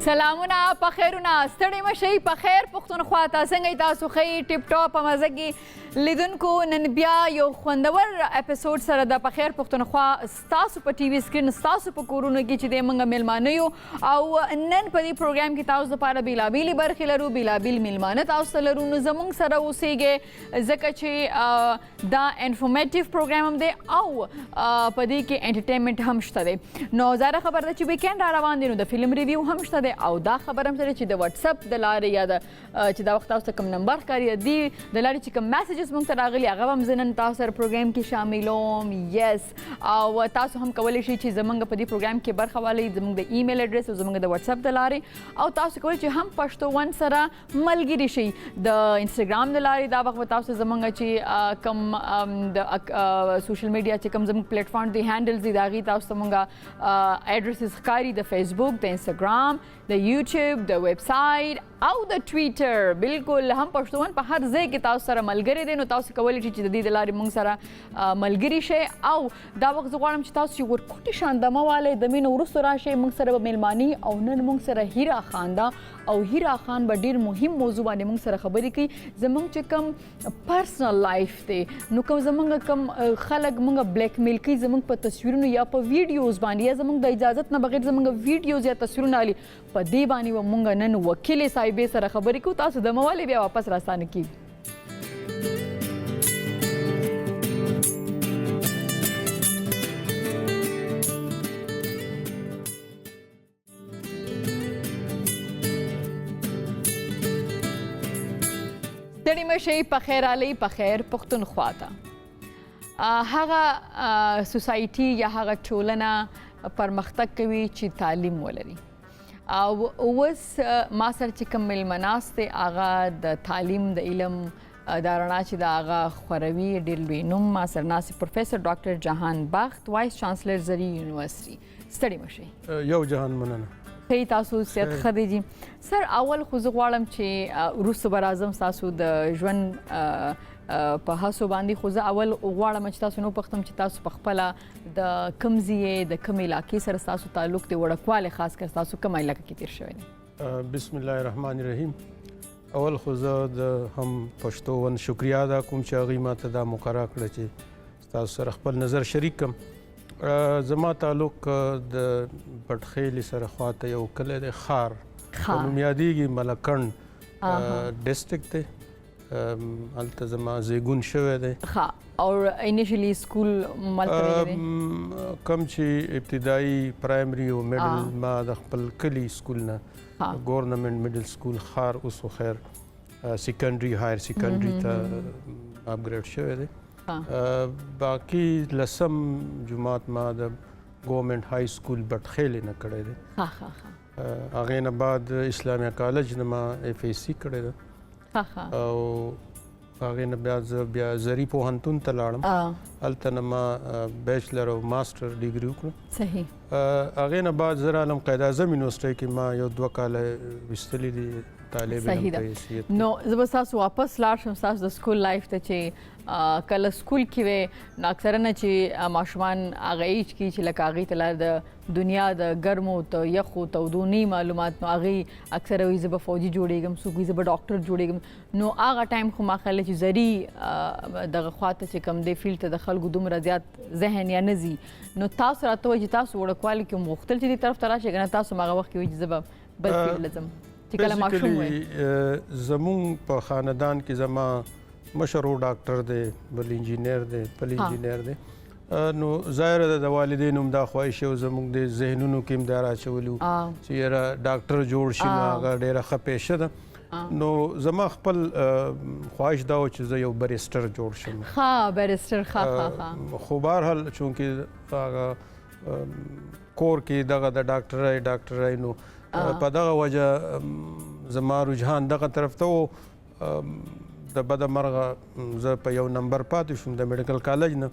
سلامونه په خیرونه ستړي مشئ په خیر پښتونخوا ته څنګه تاسو ښه ټیپ ټاپ په مزه کې لیدونکو نن بیا یو خوندور اپیسوډ سره د په خیر پښتونخوا ستاسو په ټي وي سکرین ستاسو په کورونو کې چې د موږ میلمانه یو او نن په دې پروګرام کې تاسو لپاره بیلابیلې برخې لرو بیلابیل میلمانه تاسو لرو نو زموږ سره اوسیږئ ځکه چې دا انفورمیټیو پروګرام هم دی او په دې کې انټرټینمنټ هم شته دی نو زاره خبر ده چې ویکینډ را روان دی نو د فلم ریویو هم شته دی او دا خبر هم سره چې د واتس اپ د لارې یا د چې دا وخت تاسو کوم نمبر ښکاري دی د لارې چې کوم میسیجز موږ ته راغلي هغه هم زه نن تاسو سره پروګرام کې شاملوم یس او تاسو هم کولی شئ چې زموږ په دې پروګرام کې برخه والی زموږ د ایمیل اډرس او زموږ د واتس اپ د لارې او تاسو کولی چې هم پښتو ون سره ملګري شئ د انسټاګرام د لارې دا وخت تاسو زموږ چې کوم د سوشل میډیا چې کوم زموږ پلیټ فارم دی هینډلز دي د هغې تاسو ته موږ اډرسز ښکاري د فیسبوک د انسټاګرام د یوټیوب د ویب سایټ او د ټویټر بالکل هم پښتون په هر ځای کې تاسو سره ملګری دی نو تاسو کولی شئ چې د دې د لارې موږ سره ملګري شئ او دا وخت زه غواړم چې تاسو یو ورکوټي شان دمه والی د مینې وروسته راشئ موږ سره به میلماني او نن موږ سره هیرا خان ده او هیرا خان به ډېر مهم موضوع باندې موږ سره خبرې کوي زموږ چې کوم پرسنل لایف دی نو کوم زموږ کوم خلک موږ بلیک میل کوي زموږ په تصویرونو یا په ویډیوز باندې یا زموږ د اجازت نه بغیر زموږ ویډیوز یا تصویرونه علي په دې باندې به موږ نن وکیلې صاحبې سره خبرې کوو تاسو د موالې بیا واپس راستانه کیږي ستړي مشئ په خیر علي په خیر پښتونخوا ته هغه سوسایټي یا هغه ټولنه پرمختګ کوي چې تعلیم ولري او اوس ما سره چې کوم میلمناست دی هغه د تعلیم د علم دا رڼا چې د هغه خوروي ډېر لوی نوم ما سره ناست پروفیسر ډاکټر جهان بخت وایس چانسلر زری یونیورسټي ستړي مشئ یو جهان مننه ښه تاسو صحت ښه دی جي سر اول خو زه غواړم چې وروسته به راځم ستاسو د ژوند په هڅو باندې خو زه اول غواړم چې تاسو نو وپوښتم چې تاسو په خپله د کوم ځای د کوم علاقې سره ستاسو تعلق دی وړکوالی خاص کر ستاسو کومه علاقه کې تېر شوی دی بسم الله الرحمن الرحیم اول خو زه د هم پښتو ون شکریا ادا کوم چې هغوی ماته دا مقرره کړه چې ستاسو سره خپل نظر شریک کړم زما تعلق د پټخیلي سره خواته یو کلی دی خار نوم یادېږي ملکنډ ډسټرکټ دی هلته زما زیږون شوی دی او انیشلی سکول کم چې ابتدایي پرایمري او میډل ما د خپل کلي سکول نه ګورنمنټ میډل سکول خار اوس خو خیر سیکنډري هایر سیکنډري ته اپګریډ شوی دی باقي لسم جماعت ما د ګورنمنټ های سکول بټخیلې نه کړی دی هغې نه بعد اسلامیه کالج نه ما اف ای سی کړی ده او هغې نه بیا زه بیا زري پوهنتون ته لاړم هلته نه ما بیچلر او ماسټر ډیګري وکړه صحیح هغې نه بعد زه رالم قاید اعظم یونیورسټۍ کې ما یو 2 کاله ویستلي دي طالب علم په حیثیت نو زه به ستاسو واپس لاړ شم ستاسو د سکول لایف ته چې کله سکول کې وې نو اکثره نه چې ماشومان هغه ایج کې چې لکه هغوی ته د دنیا د ګرمو یخو تودوني معلومات نو هغوی اکثره وایي زه به فوجي جوړېږم څوک وایي زه به ډاکټر جوړېږم نو هغه ټایم خو ما خیال چې زري دغه خواته چې کوم دی فیلډ ته د خلکو دومره زیات ذهن یا نه ځي نو تاسو راته وایي چې تاسو وړکوالي کې غوښتل چې دې طرف ته راشئ که نه تاسو هغه وخت کې وایي چې زه به بل فیلډ له ځم چې کله ماشوم وئ زمونږ په خاندان کې زما مشر ډاکټر دی بل انجینیر دی بل انجینیر دی نو ظاهره ده د والدینو هم دا خواهش او زموږ د ذهنونو کې هم دا راچولي وو چې یاره ډاکټر جوړ شي نو هغه ډېره ښه پیشه ده نو زما خپل خواهش دا و چې زه یو بریسټر جوړ شم بریسټر خو بهرحال چونکې هغه کور کې دغه د ډاکټرۍ نو په دغه وجه زما رجحان دغه طرف ته و د بده مرغه زه په یو نمبر پاتې شوم د میډیکل کالج نه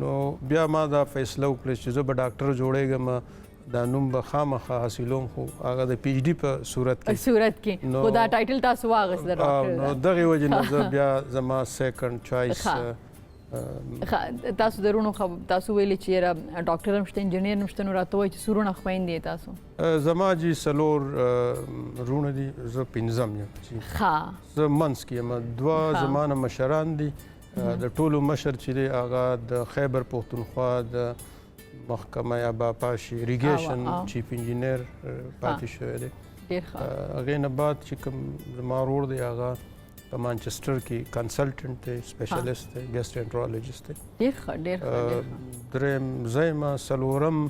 نو بیا ما دا فیصله وکړه چې زه به ډاکټر جوړېږم دا نوم به خامخا حاصلوم خو هغه د پی ایچ ډي په صورت کې خو دا ټایټل تاسو واغست د ډاکټر نو دغې وجې نه زه بیا زما سیکنډ چوایس تاسو درونو تاسو ویلي چې ډاکټر هم شته انجینیر هم شته نو راته وایي چې سورونه خویندې تاسو زما جی څلور رونه دي زه پنځم یم زه منځ کې یم دوه زما نه مشران دي د ټولو مشر چې دی هغه د خیبر پښتونخوا د محکمه اباپاشي اریګیشن چیف انجینیر پاتې شوی دی هغې نه بعد چې کوم زما ورور دی هغه په مانچسټر کې کنسلټنټ دی سپیشلیست دی ګیسټرنټرولوجیست دی ډېر ښه دریم زه یم څلورم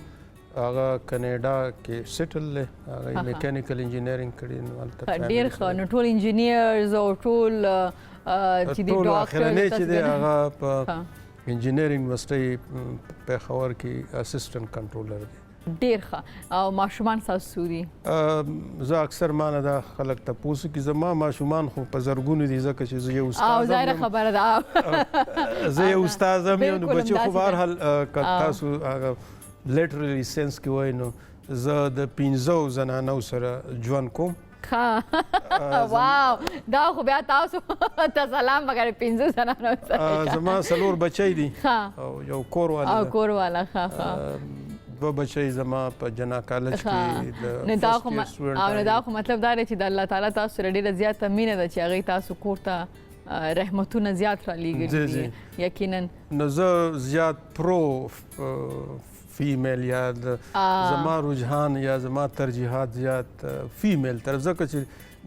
هغه کینیډا کې سیټل دی هغه میکانیکل انجینیرینګ کړی نو هلته ډېر ښه نو ټول انجینیرز او ټول چې دی ټول اخرنی چې دی هغه په انجینیرینګ یونیورسټۍ پېښور کې اسسټنټ کنټرولر دی ډېر ښه او ماشومان ستاسو دي زه اکثر مانه دا خلک تپوس کې زما ماشومان خو په زرګونو دي ځکه چې زه یو استاد او ظاهره خبره ده زه یو استاد یم نو بچي خو بهرحال تاسو هغه لیټرلی سنس کې وای نو زه د 15 زنانو سره ژوند کوم واو دا خو بیا تاسو ته سلام مګر 15 زنانو سره زما څلور بچی دي او یو کور والا دوه بچی زما په جنا کالج کې نه دا خو مطلب دا دی چې د الله تعالی تاسو سره ډېره زیاته مینه ده چې هغې تاسو کور ته رحمتونه زیات رالیږلي دي یقینا نو زه زیات پرو فیمیل یا زما رجحان یا زما ترجیحات زیات فیمیل طرف ځکه چې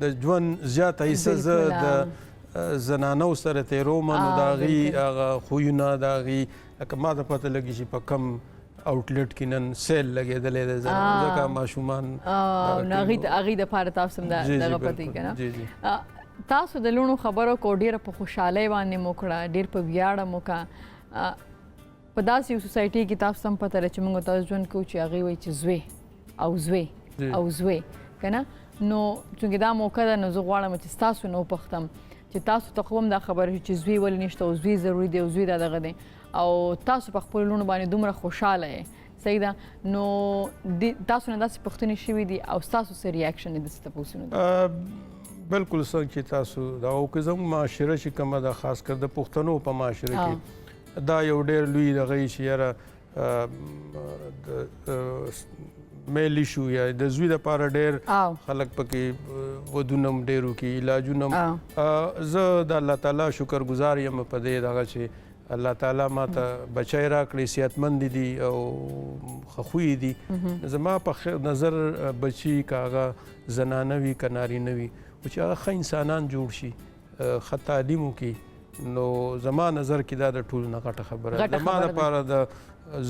د ژوند زیاته حصه زه د زنانو سره تېروم نو د هغې هغه خویونه د هغې لکه ما ته پته لګي چې په کم آوټلیټ کې نن سیل لګېدلی دی ځکه ماشومان هغې دپاره تاسو هم دغه پته که نه تاسو د لوڼو خبرو کو ډېره په خوشحالۍ باندې مو کړه ډېر په ویاړه مو کړه په داسې یو سوسایټي کې تاسو هم پته لري چې موږ تاسو ژوند کوو چې هغې وایي چې زوی او زوی که نه نو چونکې دا موقع ده نو زه غواړم چې ستاسو نه وپوښتم چې تاسو ته خو هم دا خبره چې زوی ولې نشته او زوی ضروري دی او زوی دا دغه دی او تاسو په خپلو لوڼو باندې دومره خوشحاله یې صحیح ده نو تاسو نه داسې پوښتنې شوي دي او ستاسو څه ریاکشن دی داسې تپوسونو بلکل څنګه چې تاسو دا وکړئ زموږ معاشره چې کومه ده خاص کر د پښتنو په معاشره کې دا یو ډېر لوی دغه یې چې یاره میل ایشو یا د زوی دپاره ډېر خلک پکې ودونه هم ډېر وکړي علاجونه هم زه د الله تعالی شکر ګزار یم په دې دغه چې الله تعالی ما ته بچی راکړی صحتمند دي او ښه خوی دي زما په نظر بچي که هغه زنانه وي که نارینه وي چې هغه ښه انسانان جوړ شي ښه تعلیم وکړي نو زما نظر کې دا د ټولو نه غټه خبره ده زما دپاره د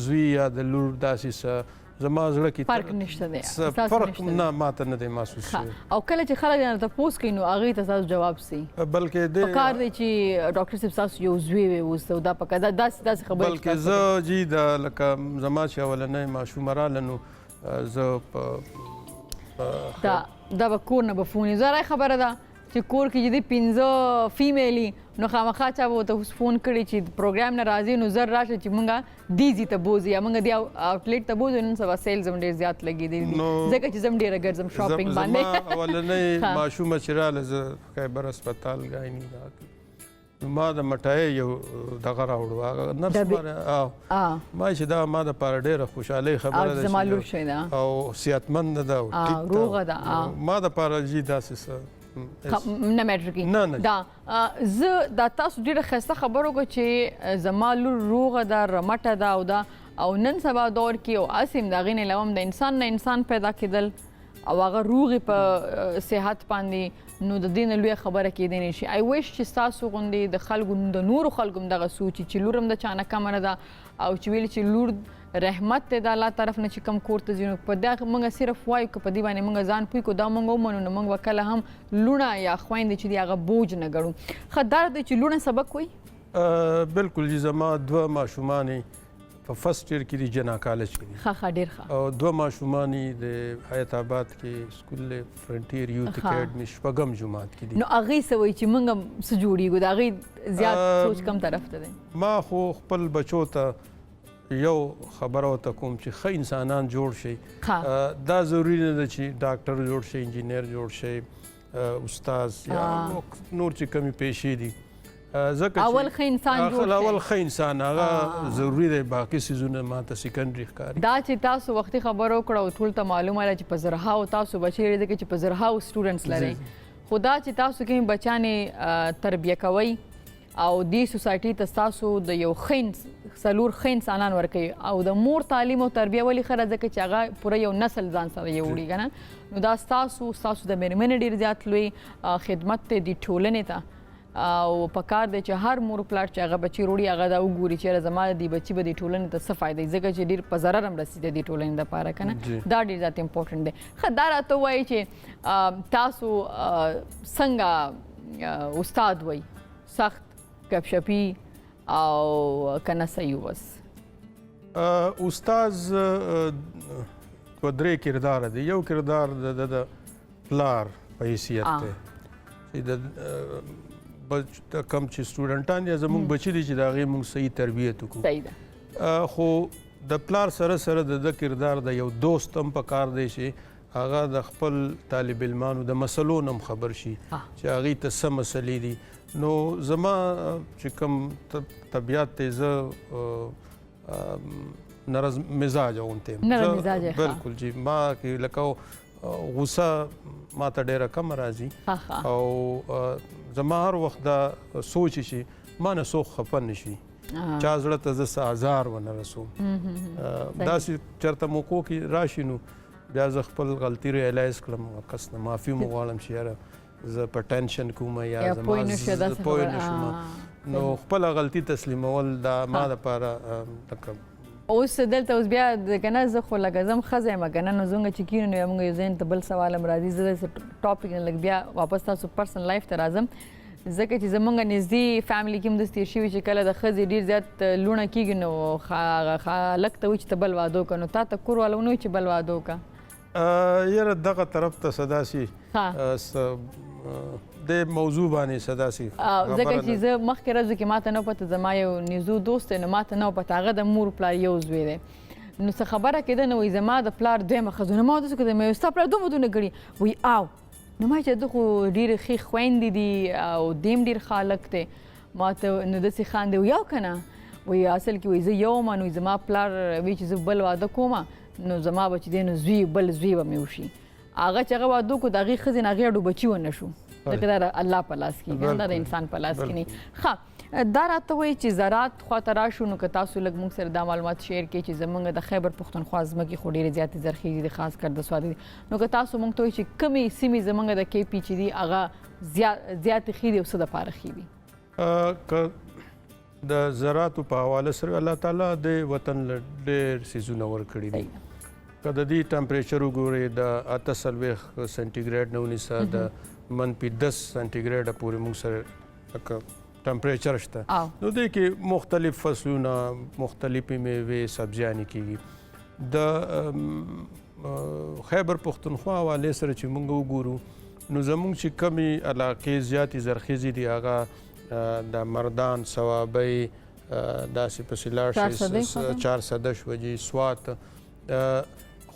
زوی یا د لور داسې څه زما زړه کې فرق نشته دی فرق نه ماته نه دی محسوس شوی او کله چې خلک درنه تپوس کوي نو هغې ته تاسو جواب سي بلکې پکار دی چې ډاکټر صاحب تاسو یو زوی وی اوس دا پکار داسې خبرې بلکې زه جی د لکه زما چې اولنی ماشومه راله نو زه دا به کور نه به فون زه خبره ده چې کور کې چې دی 15 فیمیلي نو خامخا چا به ورته فون کړي چې پروګرام نه راځي نو زر راشه چې مونږ دیزي ته بوځي یا مونږ دی آوټلیټ ته بوځو نن سبا سیلز هم ډېر زیات لګېدلي دي ځکه چې زه هم ډېره ګرځم شاپینګ باندې زما اولنۍ ماشومه چې راله زه خیبر هسپتال ګایني ما د مټای یو دغه راوړو هغه نرس ما چې دا ما دپاره ډېره خوشحالۍ خبره ده او صحتمند ده او روغه ده ما دپاره جي داسې څه نه میټر کې دا زه دا تاسو ډېره ښایسته خبره وکړه چې زما لور روغه ده رمټه ده او دا او نن سبا دور کې او هسې هم د هغې نه علاوه هم د انسان نه انسان پیدا کېدل او هغه روغې په صحت باندې نو د دې نه لویه خبره کېدی نه شي آی ویش چې ستاسو غوندې د خلکو د نورو خلکو هم دغه سوچي چې لور هم د چا نه کمه نه ده او چې ویلي چې لور رحمت دی د الله طرف نه چې کم کور ته ځي نو په دا موږ صرف وایو که په دې باندې موږ ځان پوه کړو دا موږ ومنو نو موږ به کله هم لوڼه یا خویندې چې دي هغه بوج نه ګڼو ښه دا دی چې لوڼه سبق وایي بلکل جی زما دوه ماشومانې په فرست ایئر کې دي جنا کالج کې دي ښه ډېر ښه او دوه ماشومانې د حیات آباد کې سکول فرنټیر یوت اکیډمي شپږم جومات کې دي نو هغې څه وایي چې موږ څه جوړېږو د هغې زیات سوچ کم طرف ته دی ما خو خپل بچو ته یو خبره ورته کوم چې ښه انسانان جوړ شي دا ضروري نه ده چې ډاکټر جوړ شي انجینیر جوړ شي استاز یا نور چې کمې پیشې دي ځکه اول ښه انسان جوړ شي. اول ښه انسان هغه ضروري دی، باقي څیزونه ماته سیکنډري ښکاري. دا چې تاسو وختي خبرو کړه او ټول ته معلومه ده چې په زرهاو تاسو بچي لري چې په زرهاو سټوډنټس لري، خو دا چې تاسو کوم بچانې تربیه کوئ او دې سوسایټي ته تاسو د یو څلور ښه انسانان ورکوي او د مور تعلیم او تربیه ولې ښه ده ځکه چې هغه پوره یو نسل ځان سره یوړي که نه، نو دا ستاسو د مېرمنې ډېر زیات لوی خدمت دی دې ټولنې ته او پکار دی چې هر مور پلار چې هغه بچي روړي هغه دا وګوري چې زما د دې بچي به دې ټولنې ته څه فایده وي، ځکه چې ډېر په ضرر هم رسي د دې ټولنې دپاره که نه، دا ډېر زیات امپورټنټ دی. ښه دا راته ووایي چې تاسو څنګه استاد وئ، سخت ګپشپي او که نه صحیح وبس؟ استاد په درې کرداره دی. یو کردار د پلار په حیثیت دی چې د کم چې سټوډنټان یا زموږ بچي دي چې د هغې موږ صحیح تربیت وکړو. صحیح ده. خو د پلار سره د کردار د یو دوست هم پکار دی چې هغه د خپل طالب علمانو د مسلو نه هم خبر شي چې هغې ته څه مسلې دي. نو زما چې کوم طبیعت دی زه نرم مزاج غونتی یم. نرم مزاج یې. بلکل جی. ما کې لکه غوسه ما ته ډېره کمه راځي او زما هر وخت دا سوچ شي ما نه څوک خفه نه شي، چا زړه ته زه څه ازار ونه رسوم. داسې چېرته موقعو کې راشي نو بیا زه خپل غلطي ریالایز کړم، کس نه معافي مو غواړم چې یاره زه په ټینشن کوم یا زما پوه نه شوم. نو خپله غلطي تسلیمول دا ما دپاره لکه اوس دلته اوس بیا که نه زه خو لکه زه هم ښځه یم که نه، نو زموږ چې کینو نو موږ یو ذهن ته بل سوال هم راځي. زه داسې ټاپک نه لږ بیا واپس تاسو پرسنل لایف ته راځم، ځکه چې زموږ نږدې فیملي کې هم داسې تېر شوي چې کله د ښځې ډېر زیات لوڼه کېږي نو هلک ته وایي چې ته بل واده وکړه، نو تا ته کور والا ونه وایي چې بل واده وکړه؟ یاره دغه طرف ته څه داسې د موضوع باندې څه داسې ځکه چې زه مخکې ورځو کې ماته نه پته، زما یو نږدې دوست دی نو ماته نه پته هغه د مور پلار یو زوی دی، نو څه خبره کېده نو وایي زما د پلار دویمه ښځه، نو ما ورته وکړه مې ستا پلار دومره دونه کړي؟ وایي او نو ما چې ده خو ډېرې ښې خویندې دي او دی هم ډېر ښه هلک دی. ما ته نو داسې خاندې وایي او که نه؟ وایي اصل کې وایي زه یو یم نو زما پلار وایي چې زه بل واده کوم نو زما به چې دی نو زوی بل زوی به مې وشي. هغه چې هغه واده وکړو د هغې ښځې نه هغې اډو بچي ونه شو، ځکه دا د الله په لاس کې دی، دا د انسان په لاس کې نه. ښه دا راته وایي چې زراعت خواته راشو نو که تاسو لږ موږ سره دا معلومات شیر کړئ چې زموږ د خیبر پښتونخوا ځمکې خو ډېرې زیاتې زرخیزې دي، خاص کر د سوات دي، نو که تاسو موږ ته وایي چې کومې سیمې زموږ د کې پي چې دي هغه زیاتې ښې دي او څه دپاره ښې دي؟ که د زراعتو په حواله سره الله تعالی د وطن له ډېر څیزونه ورکړي دي. که د دې ټمپریچر وګورئ د 48 سنټیګریډ نه ونیسه د -10 سنټیګریډه پورې موږ سره لکه ټمپریچر شته، نو دې کې مختلف فصلونه مختلفې میوې سبزیانې کېږي. د خیبر پښتونخوا حوالې سره چې موږ وګورو نو زموږ چې کمې علاقې زیاتې زرخیزې دي هغه د مردان، صوابۍ، داسې پسې لاړ شي 400 شوجي، سوات،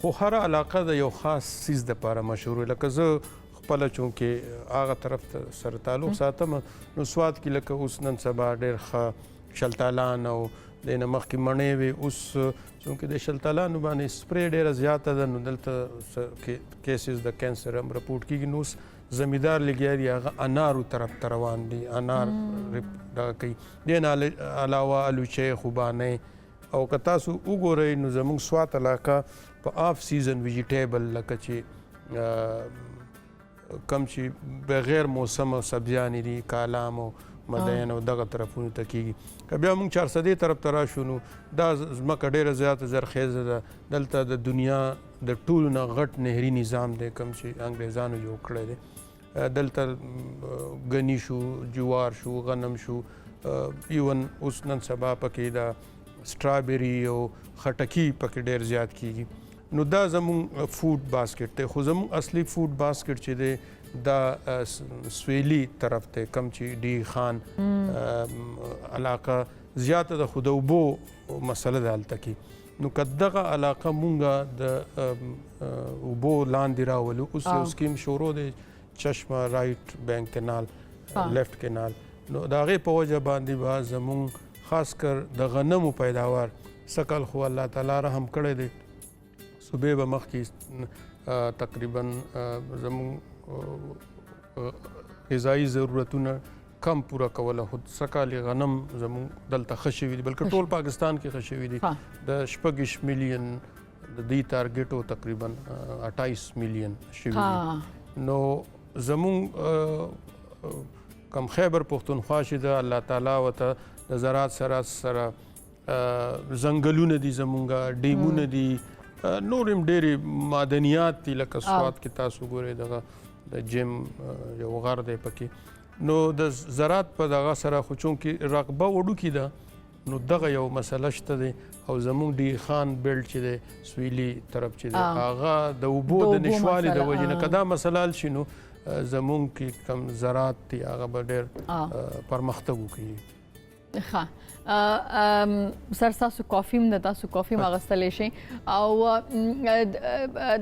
خو هر علاقه د یو خاص څیز دپاره مشهور. لکه زه خپله چونکې هغه طرف ته سره تعلق ساتم نو سوات کې لکه اوس نن سبا ډېر ښه شلتالان او دې نه مخکې مڼې وې، اوس چونکې د شلتالانو باندې سپری ډېره زیاته ده نو دلته کیسز د کینسر هم رپورټ کېږي. نو اوس زمیندار لګیا دي هغه انارو طرف ته روان دي، انار دغه کوي. دې نه علاوه الوچې، خوبانۍ، او که تاسو وګورئ نو زموږ سوات علاقه په آف سیزن ویجیټیبل لکه چې کم چې بغیر موسمه سبزیانې دي، کالام او مدین او دغه طرفونو ته کېږي. که بیا موږ 400 طرف ته راشو نو دا ځمکه ډېره زیاته زرخیزه ده. دلته د دنیا د ټولو نه غټ نهري نظام دی کوم چې انګریزانو جوړ کړی دی. دلته ګني شو، جوار شو، غنم شو، ایون اوس نن سبا پکې دا سټرابري او خټکي پکې ډېر زیات کېږي. نو دا زموږ فوډ باسکټ دی، خو زموږ اصلي فوډ باسکټ چې دی دا سویلي طرف ته کم چې ډي خان علاقه زیاته ده، خو د اوبو مسله ده هلته کې. نو که دغه علاقه مونږ د اوبو لاندې راولو، اوس یو سکیم شروع دی چشمه رایټ بینک کینال، لیفټ کینال، نو د هغې په وجه باندې به زمونږ خاص کر د غنمو پیداوار سکل خو الله تعالی رحم کړی دی صوبې به مخکې تقریبا زمونږ غذایي ضرورتونه کم پوره کوله خو سکال غنم زمونږ دلته ښه شوي دي بلکې ټول پاکستان کې ښه شوي دي د 26 میلیون د دې ټارګټ تقریبا 28 میلیون شوي دي نو زمونږ کم خیبر پښتونخوا چې د الله تعالی ورته د زراعت سره ځنګلونه دي زمونږ ډیمونه دي نور هم ډېرې معدنیات دي لکه سوات کې تاسو ګورئ دغه د جیم یو غر دی پکې نو د زراعت په دغه سره خو چونکې رقبه وړوکې ده نو دغه یو مسله شته دی او زمونږ ډیر خان بیلټ چې دی سویلي طرف چې دی هغه د اوبو د نشوالي د وجې نه که دا مسله حل شي نو زمونږ کې کم زراعت دی هغه به ډېر پرمختګ وکړي ښه سر تاسو کافي هم د تاسو کافي هم اخیستلی شئ او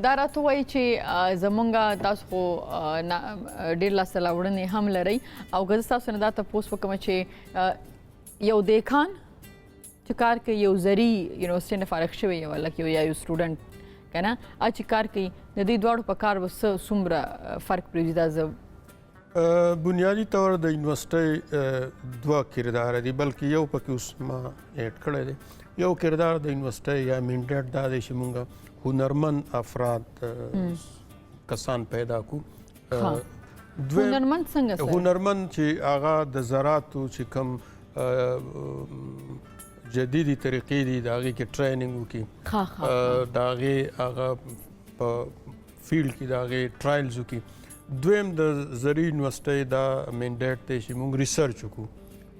دا راته وایي چې زمونږ تاسو خو ډېر لاسته راوړنې هم لرئ او که زه تاسو نه دا تپوس وکړم چې یو دیکان چې کار کوي یو زري یونیورسټۍ نه فارغ شوی یو هلک یا یو سټوډنټ که نه چې کار کوي د دې دواړو په کار به څومره فرق پرېږدي دا زه بنیادی طور د یونیورسټۍ دوه کردار دي بلکې یو پکې اوس ما ایډ کړی دی یو کردار د یونیورسټۍ یا منډیټ دا دی چې موږ هنرمند افراد کسان پیدا کړو هنرمند څنګه هنرمند چې هغه د زراعتو چې کوم جدیدي طریقې دي د هغې کې ټریننګ وکړي د هغې هغه په فیلډ کې د هغې ټرایلز وکړي دویم د زرعي یونیورسټۍ دا منډیټ دی چې موږ ریسرچ وکړو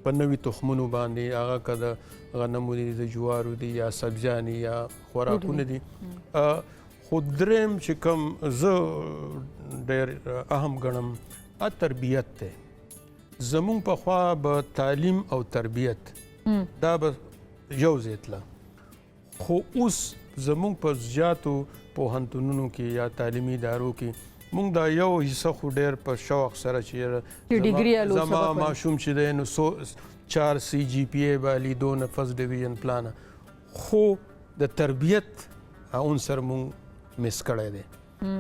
په نوي تخمونو باندې هغه که د غنمو دي د جوارو دي یا سبزیانې یا خوراکونه دي خو دریم چې کوم زه ډېر اهم ګڼم تربیت دی زمونږ پخوا به تعلیم او تربیت دا به یو ځای تله خو اوس زمونږ په زیاتو پوهنتونونو کې یا تعلیمي ادارو کې مونږ دا یو حصه خو ډېر په شوق سره چې زما ماشوم چې دی نو 4 CGPA به لیدو نه فرست ډیویژن پلانه خو د تربیت عنصر مونږ مس کړی دی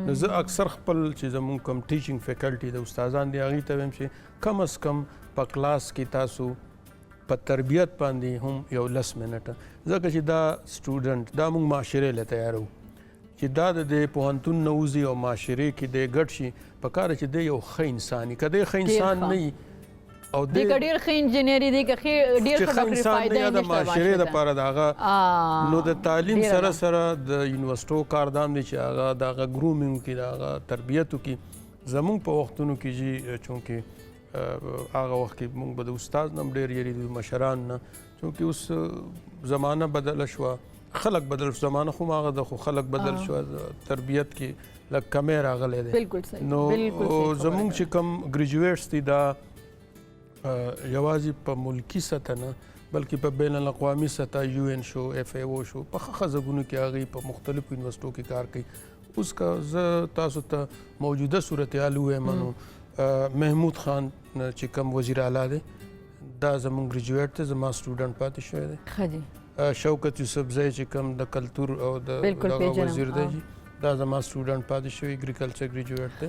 نو زه اکثر خپل چې زمونږ کوم ټیچینګ فیکلټي د استادان دي هغې ته وایم چې کم از کم په کلاس کې تاسو په تربیت باندې هم یو 10 منټه ځکه چې دا سټوډنټ دا مونږ معاشرې له تیارو چې دا د پوهنتون نه وځي او معاشرې کې دی ګډ شي پکاره چې دی یو ښه انسان وي که دی ښه انسان نه وي او دی که ډېر ښه انجینر دی که ډېر ښه انسان نه د معاشرې دپاره د هغه نو د تعلیم سره سره د یونیورسټو کار دا هم دی چې هغه د هغه ګرومینګ وکړي د هغه تربیت وکړي زمونږ په وختونو کې چې چونکې هغه وخت کې مونږ به د استاد نه هم ډېر یېرېدو مشران نه چونکې اوس زمانه بدله شوه خلق بدل شو زمانه خو هغه د خو خلق بدل شو تربیت کې لږ کمی راغلی دی نو زمونږ چې کوم ګریجویټس دي دا یوازې په ملکي سطح نه بلکې په بین الاقوامي سطح UN شو FAO شو په ښه ځایونو کې هغوی په مختلفو یونیورسټو کې کار کوي اوس که زه تاسو ته موجوده صورتحال ووایم نو محمود خان چې کوم وزیر اعلی دی دا زمونږ ګریجویټ دی زما سټوډنټ پاتې شوی دی شوکت یوسفزی چې کوم د کلتور او د وزیر دی دا زما سټوډنټ پاتې شوی اګریکلچر ګریجویټ دی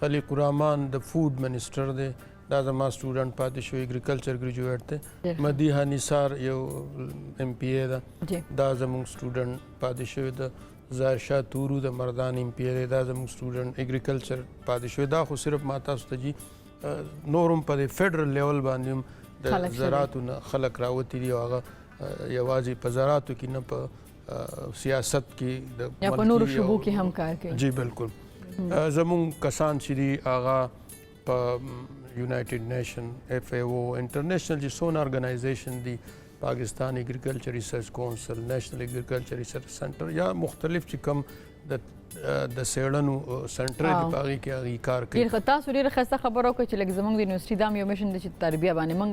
خلیق الرحمان د فوډ منسټر دی دا زما سټوډنټ پاتې شوی اګریکلچر ګریجویټ دی مدیحه نثار یو MPA ده دا زموږ سټوډنټ پاتې شوی ده ظاهر شاه تورو د مردان MPA دی دا زموږ سټوډنټ اګریکلچر پاتې شوی دا خو صرف ما تاسو ته جي نور هم په فیډرل لیول باندې هم د زراعتو نه خلک راوتي دي او هغه یوازې په زراعتو کې نه په سیاست کې یا په نورو شعبو کې هم کار کوي جی بالکل زمونږ کسان چې دي هغه په یونایټډ نیشن FAO انټرنیشنل چې څونه ارګنایزیشن دي پاکستان اګریکلچر ریسرچ کونسل نیشنل اګریکلچر ریسرچ سنټر یا مختلف چې کوم د څېړنو سنټر دی په هغې کې هغې کار کوي تاسو ډېره ښایسته خبره وکړه چې لکه زموږ د یونیورسټي دا هم یو مشن دی چې تربیه باندې موږ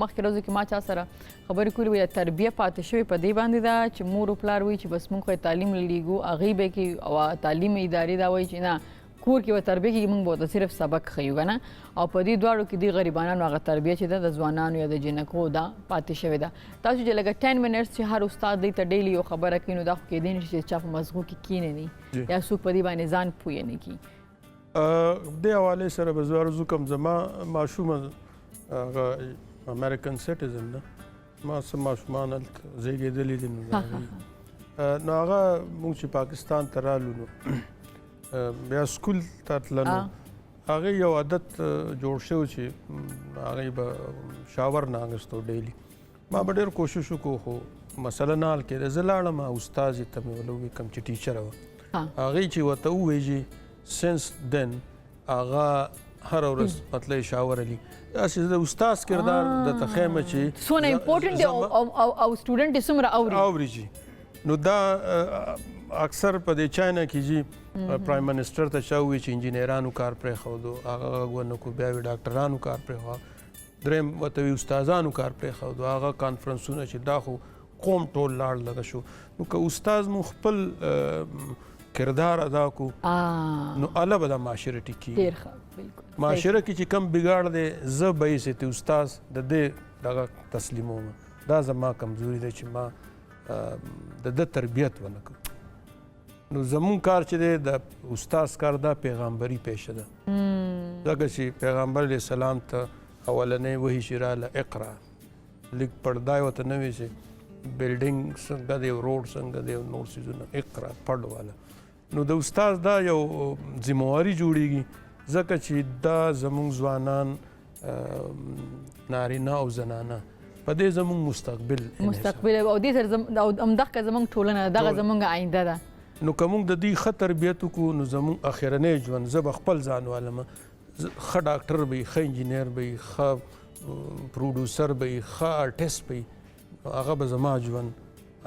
مخکې ورځو کې ما چا سره خبرې کولې وې تربیه پاتې شوې په دې باندې ده چې مور و پلار وایي چې بس موږ خو تعلیم لیږو هغې به کې او تعلیم ادارې دا وایي چې نه کور کې به تربیه کېږي موږ به ورته صرف سبق ښیو که نه او په دې دواړو کې د غریبانانو هغه تربیه چې ده د ځوانانو یا د جنکو دا پاتې شوې ده. تاسو چې لکه 10 منټس چې هر استاد دوی ته ډیلي یو خبره کوي نو دا خو کېدی نه شي چې چا په مزغو کې کینې یا څوک په دې باندې ځان پوه نه کړي. دې حوالې سره به زه عرض وکړم زما ماشومه هغه امریکن سټیزن ده ما څه ماشومان هلته زیږېدلي دي نو هغه موږ چې پاکستان ته رالو نو بیا سکول ته تلل نو هغې یو عادت جوړ شوی چې هغې به شاور نه اخیستو ډیلي. ما به ډېر کوشش وکړو خو مسله نه حل کېده. زه لاړم استاد ته مې ولوي کوم چې ټیچره وه هغې چې ورته ووایي چې سنس دین هغه هر ورځ مطلب شاور علي داسې د استاد کردار درته ښیم چې څونه امپورټنټ دی او سټوډنټ یې څومره اوري جي. نو دا اکثر په دې چاینا کې جی پرایم منسټر ته چا ووایي چې انجینرانو کار پرېښودو هغه غږ ونه کړو بیا وایي ډاکټرانو کار پرېښود دریم ورته وایي استادانو کار پرېښودو هغه کانفرنسونه چې دا خو قوم ټول لاړ لږه شو. نو که استاد مو خپل کردار ادا کو نو الله به دا معاشره ټیکي معاشره کې چې کم بګاړ دی زه به یې سې استاد د دې دغه تسلیموم. دا زما کمزوري دی چې ما د ده تربیت ونه کړو. نو زمون کار چې دی د استاد کار دا پیغامبري پیشه ده ځکه چې پیغمبر علیه السلام ته اولنۍ وحي چې راله اقرا لیک پړدای ورته نه وي چې بلډینګ څنګه دی روډ څنګه دی نور څیزونه اقرا پړ واله. نو د استاد دا یو ذمواري جوړیږي ځکه چې دا زمونږ ځوانان نارینه او زنانه په دې زمونږ مستقبل او دې سره همدغه زمونږ ټولنه ده دغه زمونږ آینده ده. نو که موږ د دې ښه تربیت وکړو نو زمونږ اخرنی ژوند زه به خپل ځان والم ښه ډاکټر به وي ښه انجینر به وي ښه پروډوسر به وي ښه آرټسټ به وي هغه به زما ژوند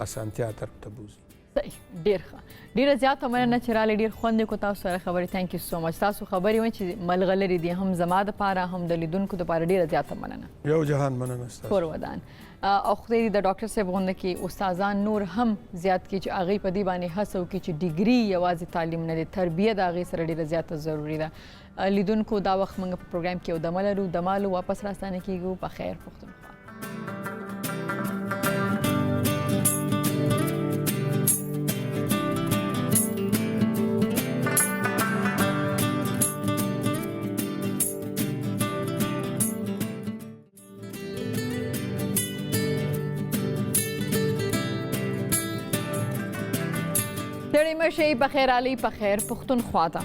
اسانتیا طرف ته بوځي. صحیح ډېر ښه ډېره زیاته مننه چې راغلې ډېر خوند یې کو تاسو سره خبرې تhank you so much. تاسو خبرې وایي چې ملغلرې دي هم زما دپاره هم د لیدونکو دپاره ډېره زیاته مننه. یو جهان مننه ستاسو کور ودان او خدای دې د ډاکټر صاحب غونډه کې استادان نور هم زیات کړي چې هغوی په دې باندې هڅه وکړي چې ډیګري یوازې تعلیم نه دی تربیه د هغې سره ډېره زیاته ضروري ده. لیدونکو دا وخت موږ په پروګرام کې یو دمه لرو دمالو واپس راستانه کیږو په خیر پښتونخوا. ستړي مه شئ په خیر علي په خیر پښتونخوا ته